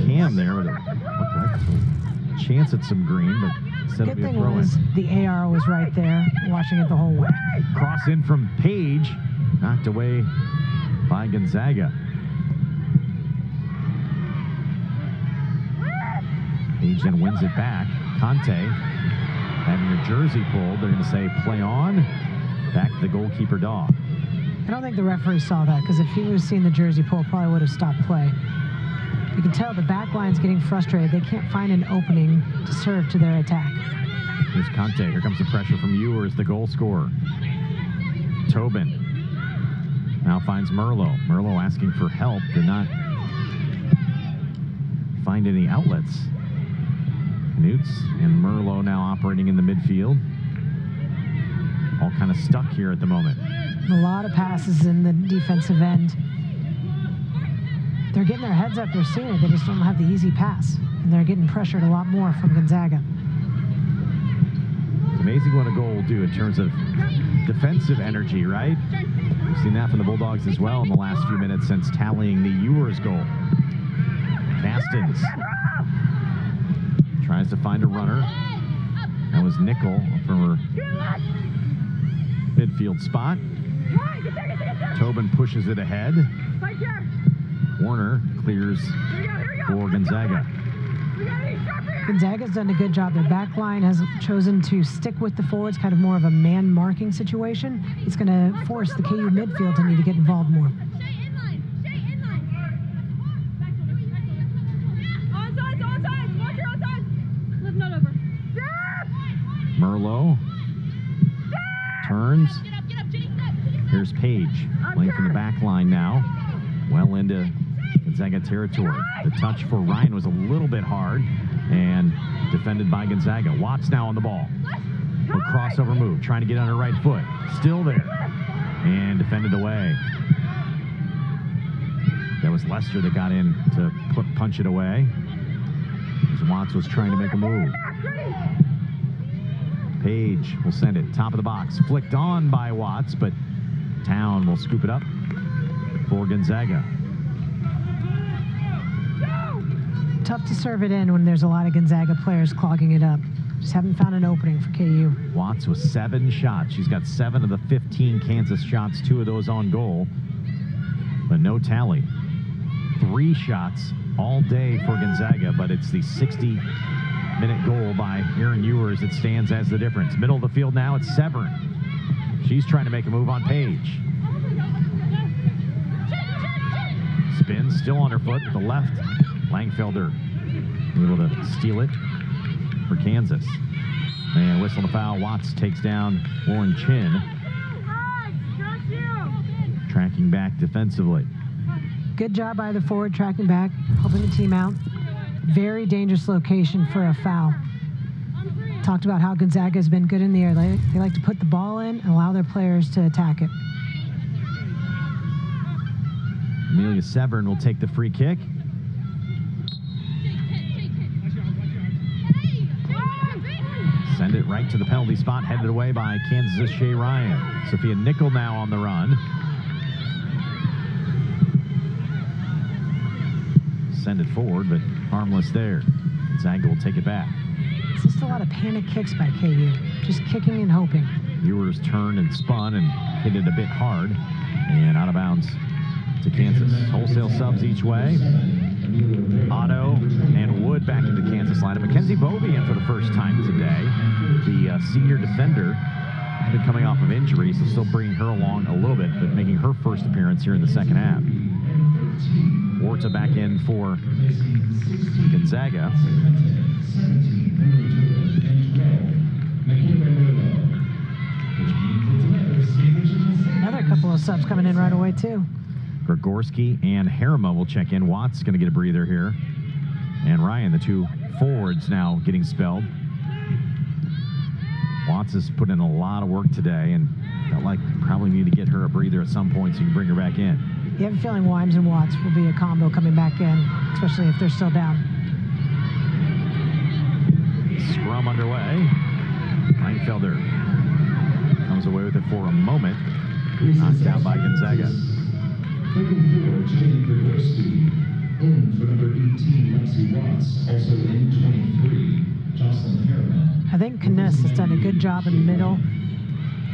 [SPEAKER 1] Cam there, but it looked like a chance at some green, but said it'll
[SPEAKER 2] Good
[SPEAKER 1] be a
[SPEAKER 2] thing
[SPEAKER 1] throw-in.
[SPEAKER 2] was the AR was right there, watching it the whole way.
[SPEAKER 1] Cross in from Page, knocked away by Gonzaga. Page then wins it back. Conte having your jersey pulled. They're going to say play on. Back to the goalkeeper dog.
[SPEAKER 2] I don't think the referee saw that, because if he would have seen the jersey pull, probably would have stopped play. You can tell the back line's getting frustrated. They can't find an opening to serve to their attack.
[SPEAKER 1] Here's Conte. Here comes the pressure from Ewers, the goal scorer. Tobin now finds Merlot. Merlot asking for help. Did not find any outlets. Knutz and Merlot now operating in the midfield. All kind of stuck here at the moment.
[SPEAKER 2] A lot of passes in the defensive end. They're getting their heads up. They're seeing it. They just don't have the easy pass. And they're getting pressured a lot more from Gonzaga.
[SPEAKER 1] It's amazing what a goal will do in terms of defensive energy, right? We've seen that from the Bulldogs as well in the last few minutes since tallying the Ewers goal. Castens tries to find a runner. That was Nickel from her midfield spot. Tobin pushes it ahead. Warner clears for Gonzaga.
[SPEAKER 2] Gonzaga's done a good job. Their back line has chosen to stick with the forwards, kind of more of a man-marking situation. It's going to force the KU midfield to need to get involved more.
[SPEAKER 1] Merlot turns. Here's Page playing from the back line now. Well into Gonzaga territory. The touch for Ryan was a little bit hard and defended by Gonzaga. Watts now on the ball. A crossover move, trying to get on her right foot. Still there. And defended away. That was Lester that got in to punch it away. As Watts was trying to make a move. Page will send it. Top of the box. Flicked on by Watts, but Town will scoop it up for Gonzaga.
[SPEAKER 2] Tough to serve it in when there's a lot of Gonzaga players clogging it up. Just haven't found an opening for KU.
[SPEAKER 1] Watts with 7 shots. She's got 7 of the 15 Kansas shots, 2 of those on goal, but no tally. 3 shots all day for Gonzaga, but it's the 60-minute goal by Erin Ewers that stands as the difference. Middle of the field now, it's Severn. She's trying to make a move on Page. Spins, still on her foot with the left. Langfelder able to steal it for Kansas. And whistle and a foul. Watts takes down Lauren Chin. Tracking back defensively.
[SPEAKER 2] Good job by the forward, tracking back, helping the team out. Very dangerous location for a foul. Talked about how Gonzaga has been good in the air. They like to put the ball in and allow their players to attack it.
[SPEAKER 1] Amelia Severn will take the free kick. Send it right to the penalty spot, headed away by Kansas' Shea Ryan. Sophia Nickel now on the run. Send it forward, but harmless there. Gonzaga will take it back.
[SPEAKER 2] It's just a lot of panic kicks by KU. Just kicking and hoping.
[SPEAKER 1] Ewers turned and spun and hit it a bit hard. And out of bounds to Kansas. Wholesale subs each way. Otto and Wood back into the Kansas lineup. Mackenzie Bovey in for the first time today. The senior defender has been coming off of injury, so still bringing her along a little bit, but making her first appearance here in the second half. Warta back in for Gonzaga.
[SPEAKER 2] Another couple of subs coming in right away, too.
[SPEAKER 1] Gregorski and Harima will check in. Watts going to get a breather here. And Ryan, the two forwards now getting spelled. Watts has put in a lot of work today and felt like probably need to get her a breather at some point so you can bring her back in.
[SPEAKER 2] You have a feeling Wimes and Watts will be a combo coming back in, especially if they're still down.
[SPEAKER 1] Scrum underway. Reinfelder comes away with it for a moment. Knocked out by Gonzaga.
[SPEAKER 5] Taking forward, Jenny Gregorski. In for number 18, Lexi Watts. Also in 23, Jocelyn Harima.
[SPEAKER 2] I think Kness has done a good job in the middle,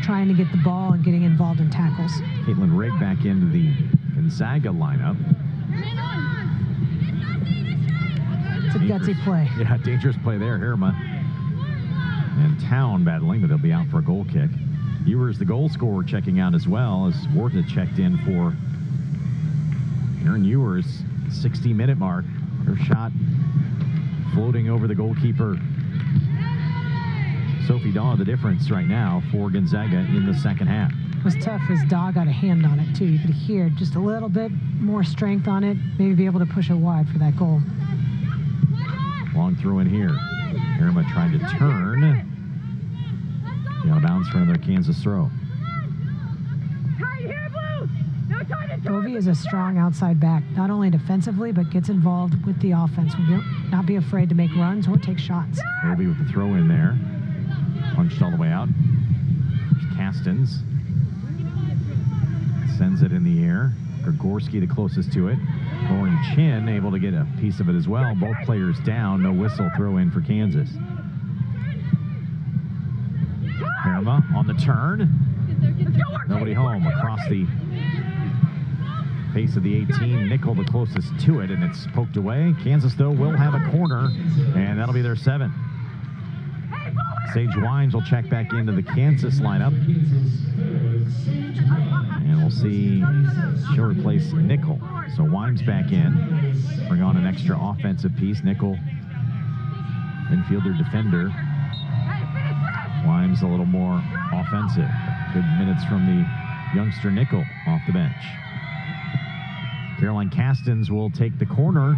[SPEAKER 2] trying to get the ball and getting involved in tackles.
[SPEAKER 1] Caitlin Rigg back into the Gonzaga lineup.
[SPEAKER 2] It's a gutsy play.
[SPEAKER 1] Yeah, dangerous play there. Harima and Town battling, but they'll be out for a goal kick. Ewers, the goal scorer, checking out as well, as Warta checked in for Aaron Ewers. 60-minute mark. Her shot floating over the goalkeeper. Sophie Daw, the difference right now for Gonzaga in the second half.
[SPEAKER 2] It was tough as Daw got a hand on it, too. You could hear just a little bit more strength on it, maybe be able to push it wide for that goal.
[SPEAKER 1] Long throw in here. Harima trying to turn. Out of bounds for another Kansas throw.
[SPEAKER 2] Bovey is a strong outside back, not only defensively, but gets involved with the offense. Will not be afraid to make runs or take shots.
[SPEAKER 1] Bovey with the throw in there. Punched all the way out. There's Castens. Sends it in the air. Gregorski the closest to it. Lauren Chin able to get a piece of it as well. Both players down. No whistle. Throw in for Kansas. Harima on the turn. Nobody home. Across the face of the 18. Nickel the closest to it, and it's poked away. Kansas, though, will have a corner, and that'll be their 7th. Sage Wimes will check back into the Kansas lineup. And we'll see she'll replace Nickel. So Wimes back in. Bring on an extra offensive piece. Nickel, infielder, defender. Wimes a little more offensive. Good minutes from the youngster Nickel off the bench. Caroline Castens will take the corner.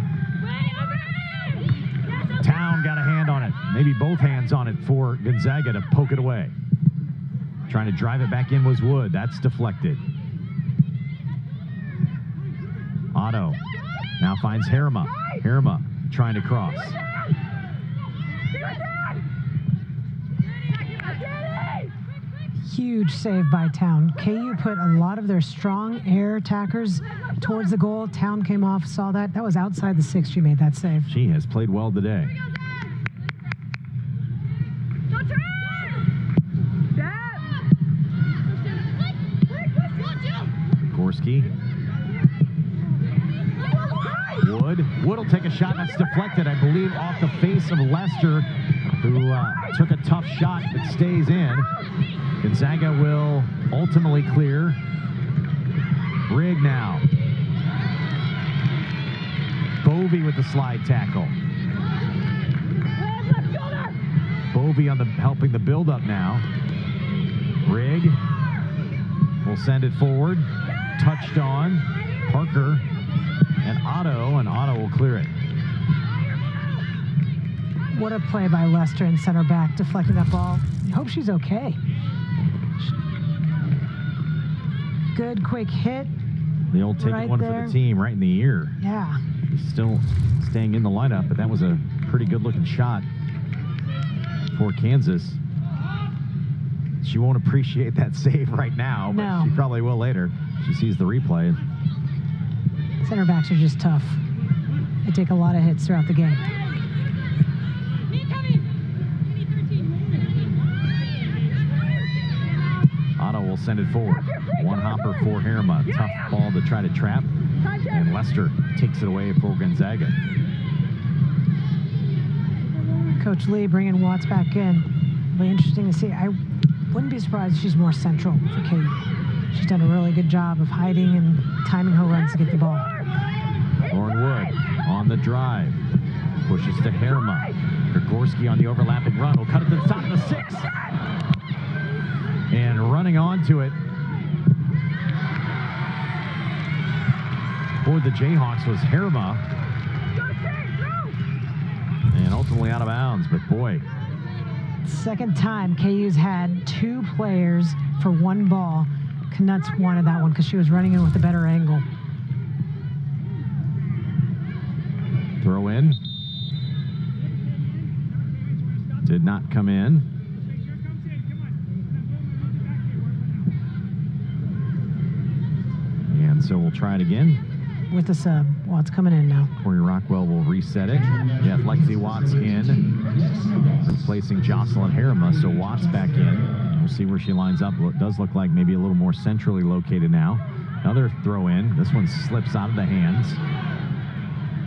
[SPEAKER 1] Town got a hand on it. Maybe both hands on it for Gonzaga to poke it away. Trying to drive it back in was Wood. That's deflected. Otto now finds Harima. Harima trying to cross.
[SPEAKER 2] Huge save by Town. KU put a lot of their strong air attackers towards the goal. Town came off, saw that. That was outside the 6. She made that save.
[SPEAKER 1] She has played well today. Gorski. Wood will take a shot that's deflected, I believe, off the face of Lester, who took a tough shot that stays in. Gonzaga will ultimately clear. Rigg now. Bovey with the slide tackle. Bovey on the helping the build up now. Rigg will send it forward. Touched on. Parker and Otto will clear it.
[SPEAKER 2] What a play by Lester in center back, deflecting that ball. I hope she's okay. Good quick hit.
[SPEAKER 1] The old take
[SPEAKER 2] right
[SPEAKER 1] one
[SPEAKER 2] there
[SPEAKER 1] for the team right in the ear.
[SPEAKER 2] Yeah.
[SPEAKER 1] He's still staying in the lineup, but that was a pretty good looking shot for Kansas. She won't appreciate that save right now, but
[SPEAKER 2] No.
[SPEAKER 1] she probably will later. She sees the replay.
[SPEAKER 2] Center backs are just tough. They take a lot of hits throughout the game.
[SPEAKER 1] Otto will send it forward. One hopper for Harima. Tough ball to try to trap. And Lester takes it away for Gonzaga.
[SPEAKER 2] Coach Lee bringing Watts back in. It'll be interesting to see. I wouldn't be surprised if she's more central for KU. She's done a really good job of hiding and timing her runs to get the ball.
[SPEAKER 1] Lauren Wood on the drive. Pushes to Harima. Gregorski on the overlapping run. Will cut it to the top of the 6. And running onto it for the Jayhawks was Herma. And ultimately out of bounds, but boy.
[SPEAKER 2] Second time KU's had 2 players for 1 ball. Canucks wanted that one because she was running in with a better angle.
[SPEAKER 1] Throw in. Did not come in. And so we'll try it again.
[SPEAKER 2] With the sub. Well, it's coming in now.
[SPEAKER 1] Corey Rockwell will reset it. Yeah, Lexi Watts in, replacing Jocelyn Herma. So Watts back in. We'll see where she lines up. It does look like maybe a little more centrally located now. Another throw in. This one slips out of the hands.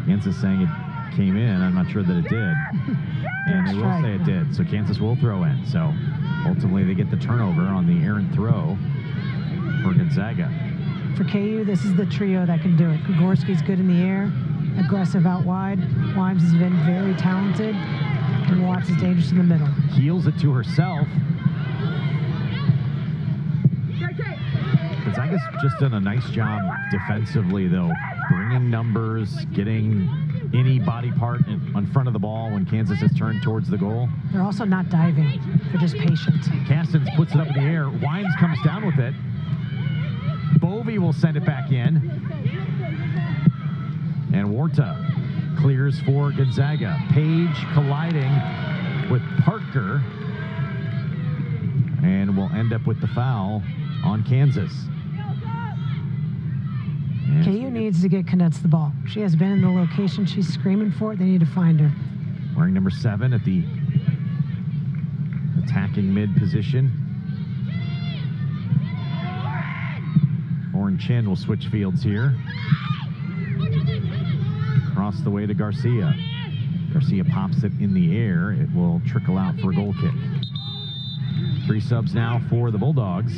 [SPEAKER 1] Kansas saying it came in. I'm not sure that it did. And they will say it did. So Kansas will throw in. So ultimately they get the turnover on the errant throw for Gonzaga.
[SPEAKER 2] For KU, this is the trio that can do it. Gregorski's good in the air, aggressive out wide. Wimes has been very talented, and Watts is dangerous in the middle.
[SPEAKER 1] Heels it to herself. Gonzaga's just done a nice job defensively, though, bringing numbers, getting any body part in front of the ball when Kansas has turned towards the goal.
[SPEAKER 2] They're also not diving. They're just patient.
[SPEAKER 1] Castens puts it up in the air. Wimes comes down with it. Bovey will send it back in. And Warta clears for Gonzaga. Page colliding with Parker. And will end up with the foul on Kansas. And
[SPEAKER 2] KU needs to get Canucks the ball. She has been in the location she's screaming for. They need to find her.
[SPEAKER 1] wearing number 7 at the attacking mid position. Oren Chin will switch fields here. Across the way to Garcia. Garcia pops it in the air. It will trickle out for a goal kick. 3 subs now for the Bulldogs.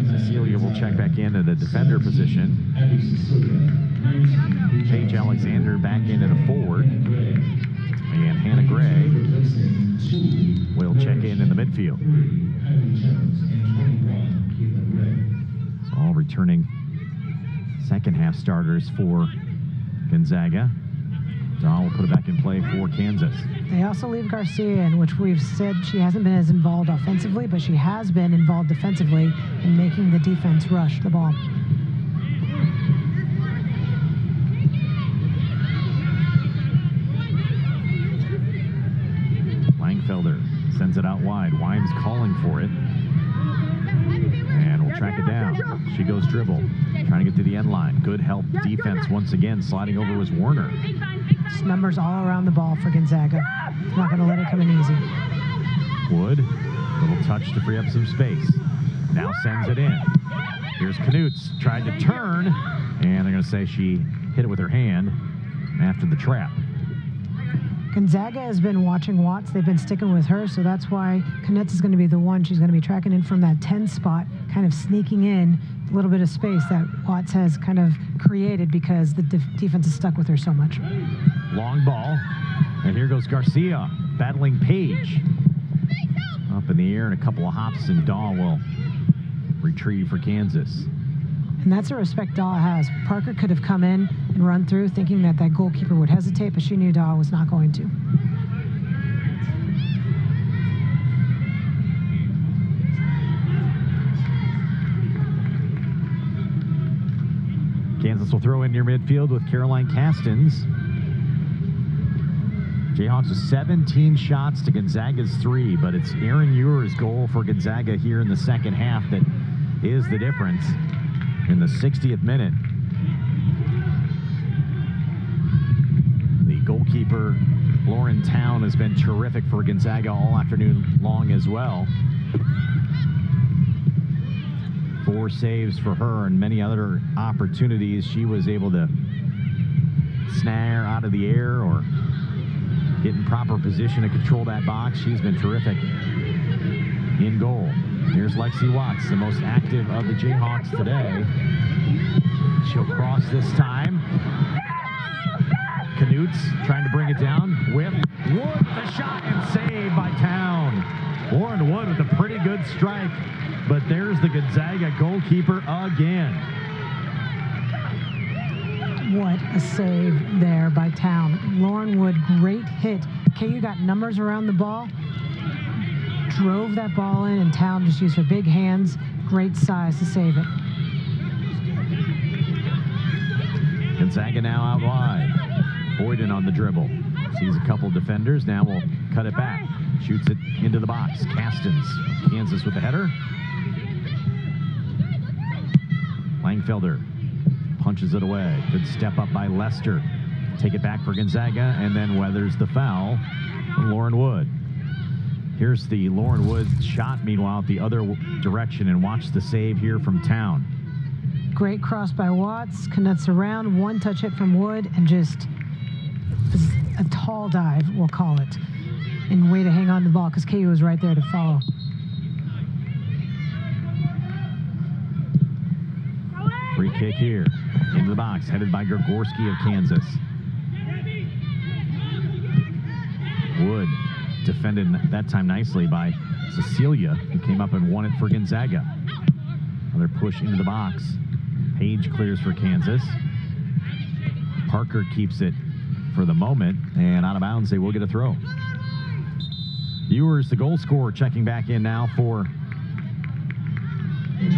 [SPEAKER 1] Cecilia will check back in at a defender position. Paige Alexander back in at a forward. And Hannah Gray will check in the midfield. So all returning second half starters for Gonzaga. Dahl will put it back in play for Kansas.
[SPEAKER 2] They also leave Garcia in, which we've said she hasn't been as involved offensively, but she has been involved defensively in making the defense rush the ball.
[SPEAKER 1] Langfelder sends it out wide. Wimes calling for it. And we'll track it down. She goes dribble. Trying to get to the end line. Good help defense once again. Sliding over was Warner.
[SPEAKER 2] Just numbers all around the ball for Gonzaga. Not going to let it come in easy.
[SPEAKER 1] Wood, little touch to free up some space. Now sends it in. Here's Knutz, tried to turn, and they're going to say she hit it with her hand after the trap.
[SPEAKER 2] Gonzaga has been watching Watts. They've been sticking with her, so that's why Knutz is going to be the one. She's going to be tracking in from that 10 spot, kind of sneaking in a little bit of space that Watts has kind of created because the defense is stuck with her so much.
[SPEAKER 1] Long ball, and here goes Garcia battling Page. Up in the air and a couple of hops, and Dahl will retrieve for Kansas.
[SPEAKER 2] And that's a respect Dahl has. Parker could have come in and run through thinking that that goalkeeper would hesitate, but she knew Dahl was not going to.
[SPEAKER 1] Kansas will throw in near midfield with Caroline Castens. Jayhawks with 17 shots to Gonzaga's 3, but it's Aaron Ewer's goal for Gonzaga here in the second half that is the difference in the 60th minute. The goalkeeper, Lauren Town, has been terrific for Gonzaga all afternoon long as well. 4 saves for her and many other opportunities. She was able to snare out of the air or get in proper position to control that box. She's been terrific in goal. Here's Lexi Watts, the most active of the Jayhawks today. She'll cross this time. Knutz trying to bring it down with Wood, the shot and save by Town. Warren Wood with a pretty good fourth strike, but there's the Gonzaga goalkeeper again.
[SPEAKER 2] What a save there by Town. Lauren Wood, great hit. KU got numbers around the ball, drove that ball in, and Town just used her big hands, great size to save it.
[SPEAKER 1] Gonzaga now out wide. Boyden on the dribble. Sees a couple defenders. Now will cut it back. Shoots it into the box. Castens, Kansas with the header. Langfelder punches it away. Good step up by Lester. Take it back for Gonzaga, and then weathers the foul from Lauren Wood. Here's the Lauren Wood shot, meanwhile, the other direction, and watch the save here from Town.
[SPEAKER 2] Great cross by Watts, Canuts around, one touch hit from Wood, and just a tall dive, we'll call it, and way to hang on to the ball because KU was right there to follow.
[SPEAKER 1] Free kick here into the box, headed by Gregorski of Kansas. Wood defended that time nicely by Cecilia, who came up and won it for Gonzaga. Another push into the box. Page clears for Kansas. Parker keeps it for the moment, and out of bounds, they will get a throw. Ewers, the goal scorer, checking back in now for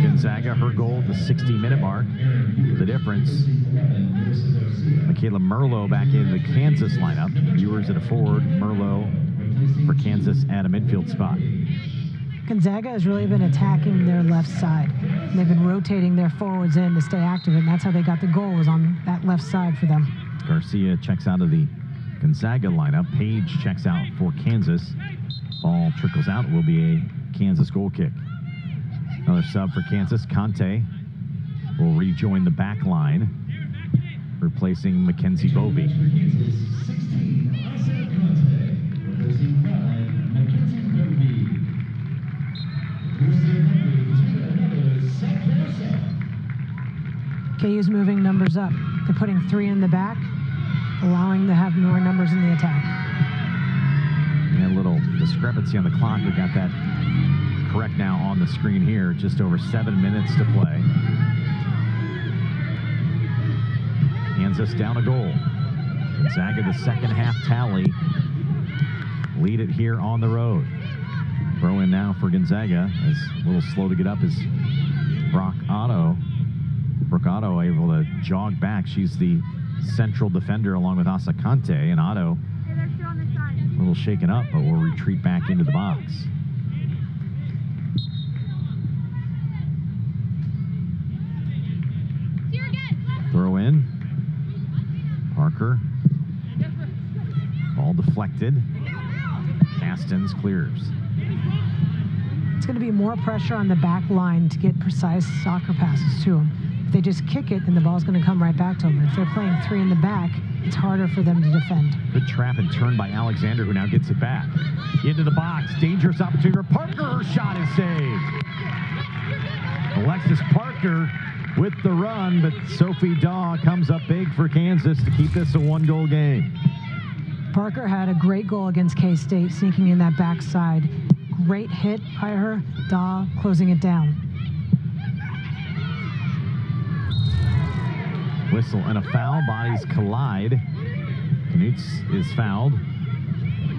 [SPEAKER 1] Gonzaga. Her goal at the 60-minute mark. The difference, Michaela Merlo back in the Kansas lineup. Ewers at a forward, Merlo for Kansas at a midfield spot.
[SPEAKER 2] Gonzaga has really been attacking their left side. They've been rotating their forwards in to stay active, and that's how they got the goal, was on that left side for them.
[SPEAKER 1] Garcia checks out of the Gonzaga lineup. Page checks out for Kansas. Ball trickles out. It will be a Kansas goal kick. Another sub for Kansas. Conte will rejoin the back line, replacing Mackenzie Bovey.
[SPEAKER 2] KU's moving numbers up. They're putting 3 in the back, allowing to have more numbers in the attack.
[SPEAKER 1] And a little discrepancy on the clock. We got that correct now on the screen here. Just over 7 minutes to play. Kansas down a goal. Gonzaga, the second half tally. Lead it here on the road. Throw in now for Gonzaga. As a little slow to get up is Brooke Otto able to jog back. She's the central defender along with Asa Conte, and Otto a little shaken up, but will retreat back into the box. Throw in. Parker. Ball deflected. Castens clears.
[SPEAKER 2] It's going to be more pressure on the back line to get precise soccer passes to them. If they just kick it, then the ball's going to come right back to them. If they're playing 3 in the back, it's harder for them to defend.
[SPEAKER 1] Good trap and turn by Alexander, who now gets it back. Into the box. Dangerous opportunity for Parker. Her shot is saved. Alexis Parker with the run, but Sophie Daw comes up big for Kansas to keep this a 1-goal game.
[SPEAKER 2] Parker had a great goal against K-State, sneaking in that backside. Great hit by her. Daw closing it down.
[SPEAKER 1] Whistle and a foul. Bodies collide. Knutz is fouled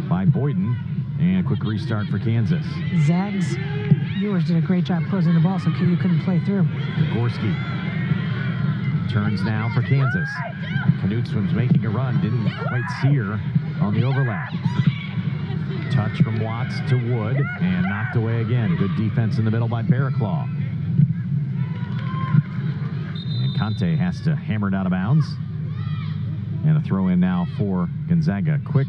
[SPEAKER 1] by Boyden. And a quick restart for Kansas.
[SPEAKER 2] Zags, Ewers did a great job closing the ball, so KU couldn't play through.
[SPEAKER 1] Gorski turns now for Kansas. Knutz was making a run. Didn't quite see her on the overlap. Touch from Watts to Wood, and knocked away again. Good defense in the middle by Barraclaw. And Conte has to hammer it out of bounds. And a throw in now for Gonzaga. Quick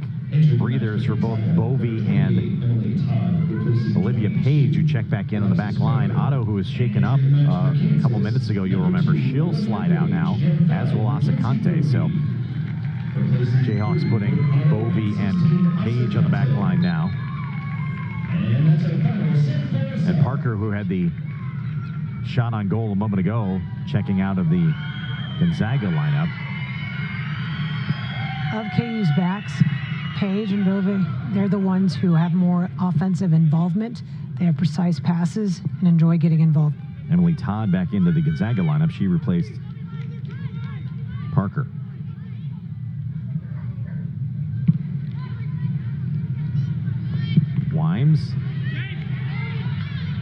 [SPEAKER 1] breathers for both Bovey and Olivia Page, who checked back in on the back line. Otto, who was shaken up a couple minutes ago, you'll remember, she'll slide out now, as will Asa Conte. So Jayhawks putting Bovey and Page on the back line now. And Parker, who had the shot on goal a moment ago, checking out of the Gonzaga lineup.
[SPEAKER 2] Of KU's backs, Page and Bovey, they're the ones who have more offensive involvement They have precise passes and enjoy getting involved.
[SPEAKER 1] Emily Todd back into the Gonzaga lineup. She replaced Parker. Wimes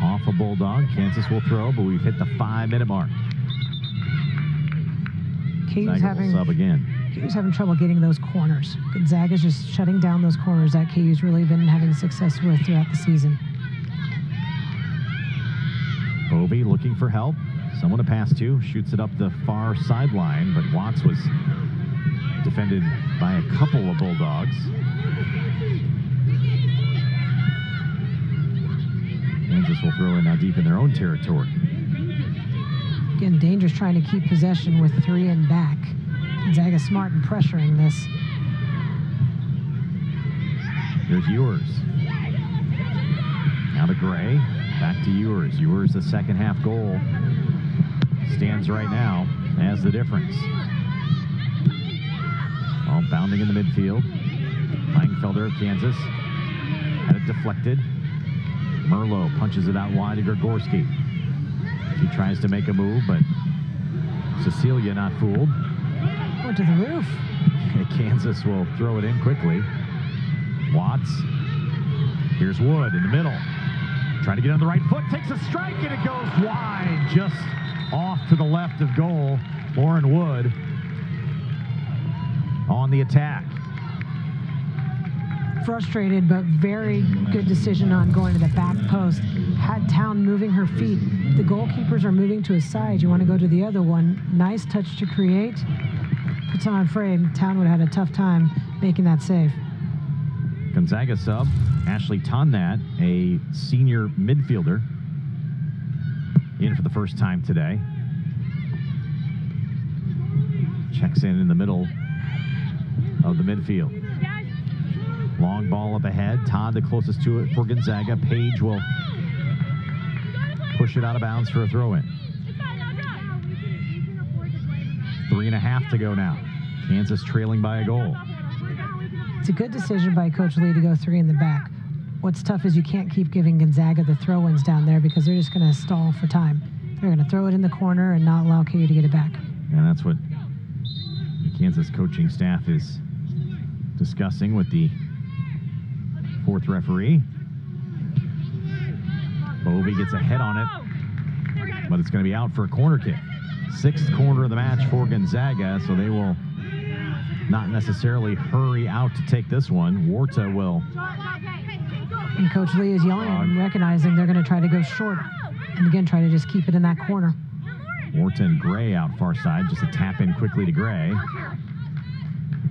[SPEAKER 1] off a Bulldog. Kansas will throw, but we've hit the 5-minute mark.
[SPEAKER 2] KU's
[SPEAKER 1] sub again.
[SPEAKER 2] KU's having trouble getting those corners. Gonzaga's just shutting down those corners that KU's really been having success with throughout the season.
[SPEAKER 1] Bovey looking for help. Someone to pass to. Shoots it up the far sideline, but Watts was defended by a couple of Bulldogs. Kansas will throw in now deep in their own territory.
[SPEAKER 2] Again, Danger's trying to keep possession with 3 and back. Gonzaga smart in pressuring this.
[SPEAKER 1] There's Ewers. Now to Gray. Back to Ewers. Ewers, the second half goal, stands right now as the difference. All bounding in the midfield. Langfelder of Kansas had it deflected. Merlot punches it out wide to Gregorski. She tries to make a move, but Cecilia not fooled.
[SPEAKER 2] Went to the roof.
[SPEAKER 1] Kansas will throw it in quickly. Watts. Here's Wood in the middle. Trying to get on the right foot, takes a strike, and it goes wide, just off to the left of goal. Lauren Wood on the attack.
[SPEAKER 2] Frustrated, but very good decision on going to the back post. Had Town moving her feet. The goalkeepers are moving to a side. You want to go to the other one. Nice touch to create. Puts on frame. Town would have had a tough time making that save.
[SPEAKER 1] Gonzaga sub, Ashley Tonnat, a senior midfielder, in for the first time today. Checks in the middle of the midfield. Long ball up ahead. Todd the closest to it for Gonzaga. Page will push it out of bounds for a throw-in. 3.5 to go now. Kansas trailing by a goal.
[SPEAKER 2] It's a good decision by Coach Lee to go 3 in the back. What's tough is you can't keep giving Gonzaga the throw-ins down there because they're just going to stall for time. They're going to throw it in the corner and not allow KU to get it back.
[SPEAKER 1] And that's what the Kansas coaching staff is discussing with the fourth referee. Bovey gets a head on it, but it's going to be out for a corner kick. 6th corner of the match for Gonzaga, so they will not necessarily hurry out to take this one. Warta will.
[SPEAKER 2] And Coach Lee is yelling at them, recognizing they're going to try to go short. And again, try to just keep it in that corner.
[SPEAKER 1] Warta and Gray out far side, just a tap in quickly to Gray.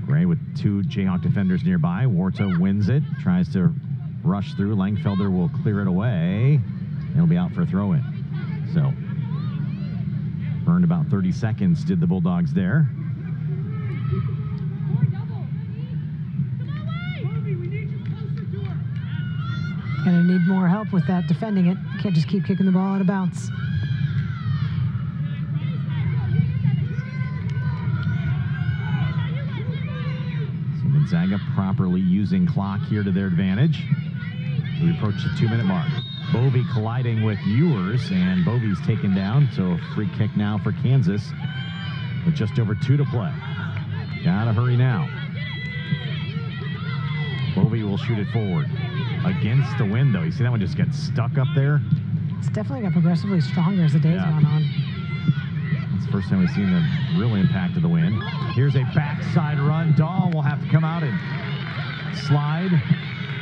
[SPEAKER 1] Gray with 2 Jayhawk defenders nearby. Warta wins it, tries to rush through. Langfelder will clear it away. He'll be out for a throw-in. So, burned about 30 seconds did the Bulldogs there.
[SPEAKER 2] Gonna need more help with that defending it. Can't just keep kicking the ball out of bounds.
[SPEAKER 1] So Gonzaga properly using clock here to their advantage. We approach the 2-minute mark. Bovey colliding with Ewers, and Bovey's taken down, so free kick now for Kansas with just over 2 to play. Gotta hurry now. Bovey will shoot it forward. Against the wind, though. You see that one just gets stuck up there?
[SPEAKER 2] It's definitely got progressively stronger as the day's gone on.
[SPEAKER 1] That's the first time we've seen the real impact of the wind. Here's a backside run. Dahl will have to come out and slide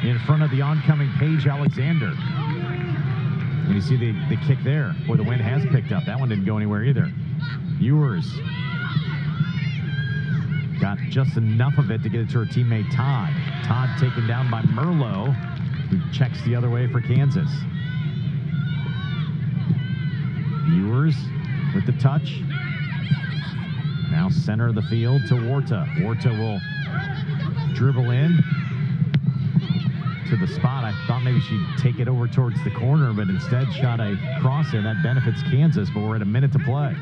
[SPEAKER 1] in front of the oncoming Paige Alexander. And you see the kick there, where the wind has picked up. That one didn't go anywhere either. Ewers got just enough of it to get it to her teammate Todd. Todd taken down by Merlot, who checks the other way for Kansas. Ewers with the touch. Now center of the field to Warta. Warta will dribble in to the spot. I thought maybe she'd take it over towards the corner, but instead shot a cross in. That benefits Kansas, but we're at a minute to play.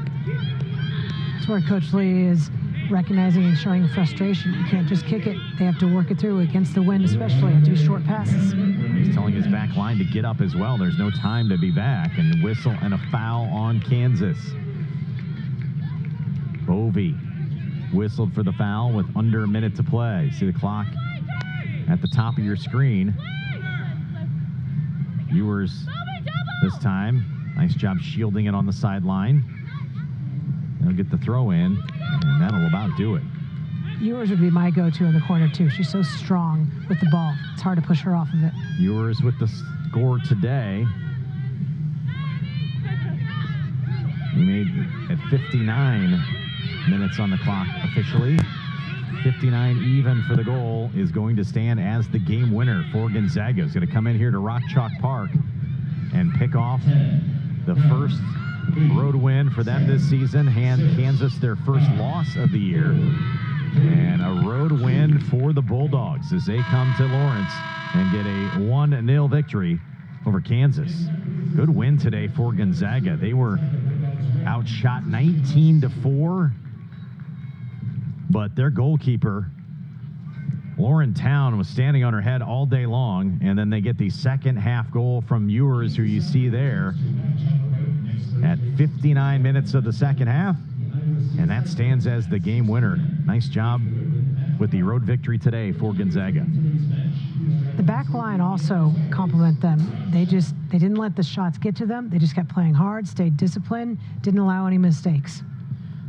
[SPEAKER 2] That's where Coach Lee is recognizing and showing frustration. You can't just kick it. They have to work it through against the wind, especially, and do short passes.
[SPEAKER 1] He's telling Gonzaga's back line to get up as well. There's no time to be back. And whistle and a foul on Kansas. Bovee whistled for the foul with under a minute to play. See the clock at the top of your screen. Ewers this time. Nice job shielding it on the sideline. They'll get the throw in, and that'll about do it.
[SPEAKER 2] Ewers would be my go-to in the corner, too. She's so strong with the ball. It's hard to push her off of it.
[SPEAKER 1] Ewers with the score today. He made at 59 minutes on the clock officially. 59 even for the goal is going to stand as the game winner for Gonzaga. Is going to come in here to Rock Chalk Park and pick off the first road win for them this season. Hand Kansas their first loss of the year. And a road win for the Bulldogs as they come to Lawrence and get a 1-0 victory over Kansas. Good win today for Gonzaga. They were outshot 19-4, but their goalkeeper, Lauren Town, was standing on her head all day long, and then they get the second half goal from Ewers, who you see there at 59 minutes of the second half. And that stands as the game winner. Nice job with the road victory today for Gonzaga.
[SPEAKER 2] The back line also compliment them. They didn't let the shots get to them. They just kept playing hard, stayed disciplined, didn't allow any mistakes.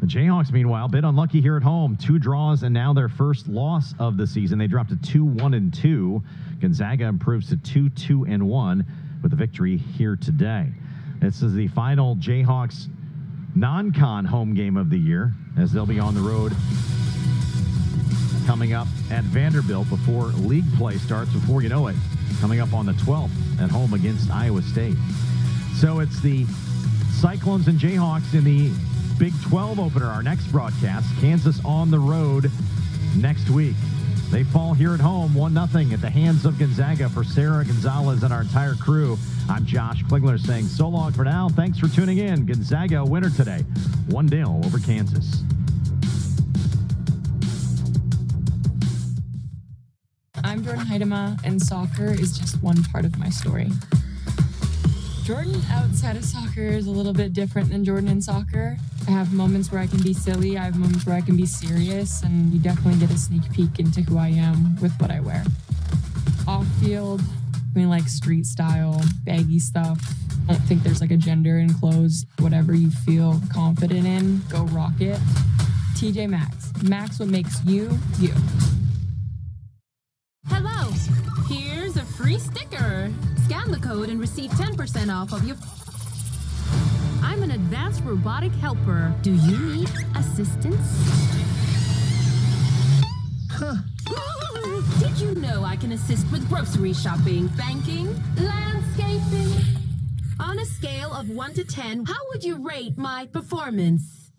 [SPEAKER 1] The Jayhawks, meanwhile, a bit unlucky here at home. 2 draws and now their first loss of the season. They dropped to 2-1-2. Gonzaga improves to 2-2-1 with a victory here today. This is the final Jayhawks non-con home game of the year, as they'll be on the road coming up at Vanderbilt before league play starts. Before you know it, coming up on the 12th at home against Iowa State. So it's the Cyclones and Jayhawks in the Big 12 opener, our next broadcast. Kansas on the road next week. They fall here at home 1-0 at the hands of Gonzaga. For Sarah Gonzalez and our entire crew, I'm Josh Klingler saying so long for now. Thanks for tuning in. Gonzaga a winner today, 1-0 over Kansas.
[SPEAKER 6] I'm Jordan Heidema, and soccer is just one part of my story. Jordan outside of soccer is a little bit different than Jordan in soccer. I have moments where I can be silly, I have moments where I can be serious, and you definitely get a sneak peek into who I am with what I wear. Off field, I mean, like street style, baggy stuff. I don't think there's like a gender in clothes. Whatever you feel confident in, go rock it. TJ Maxx. Maxx what makes you, you.
[SPEAKER 8] Hello, here's a free sticker. Scan the code and receive 10% off of your... I'm an advanced robotic helper. Do you need assistance? Did you know I can assist with grocery shopping, banking, landscaping? On a scale of 1 to 10, how would you rate my performance?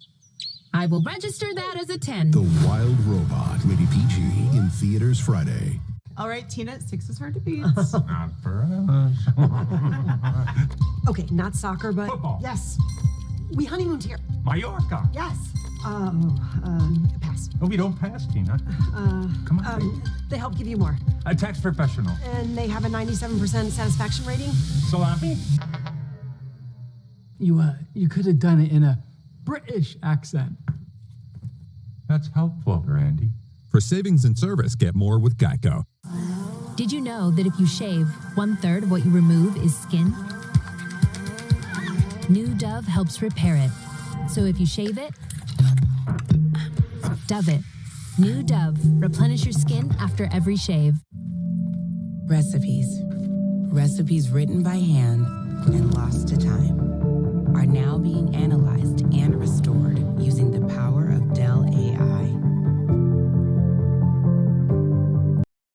[SPEAKER 8] I will register that as a 10.
[SPEAKER 4] The Wild Robot, rated PG, in theaters Friday.
[SPEAKER 9] All right, Tina, 6 is hard to beat.
[SPEAKER 10] Not for us.
[SPEAKER 11] Okay, not soccer, but
[SPEAKER 10] Football.
[SPEAKER 11] Yes. We honeymooned here.
[SPEAKER 10] Mallorca.
[SPEAKER 11] Yes. Pass.
[SPEAKER 10] Oh, we don't pass, Tina. Come on.
[SPEAKER 11] They help give you more.
[SPEAKER 10] A tax professional.
[SPEAKER 11] And they have a 97% satisfaction rating.
[SPEAKER 10] Salami.
[SPEAKER 12] You could have done it in a British accent.
[SPEAKER 10] That's helpful, Randy.
[SPEAKER 4] For savings and service, get more with Geico.
[SPEAKER 8] Did you know that if you shave, 1/3 of what you remove is skin? New Dove helps repair it. So if you shave it, Dove it. New Dove. Replenish your skin after every shave.
[SPEAKER 13] Recipes. Recipes written by hand and lost to time are now being analyzed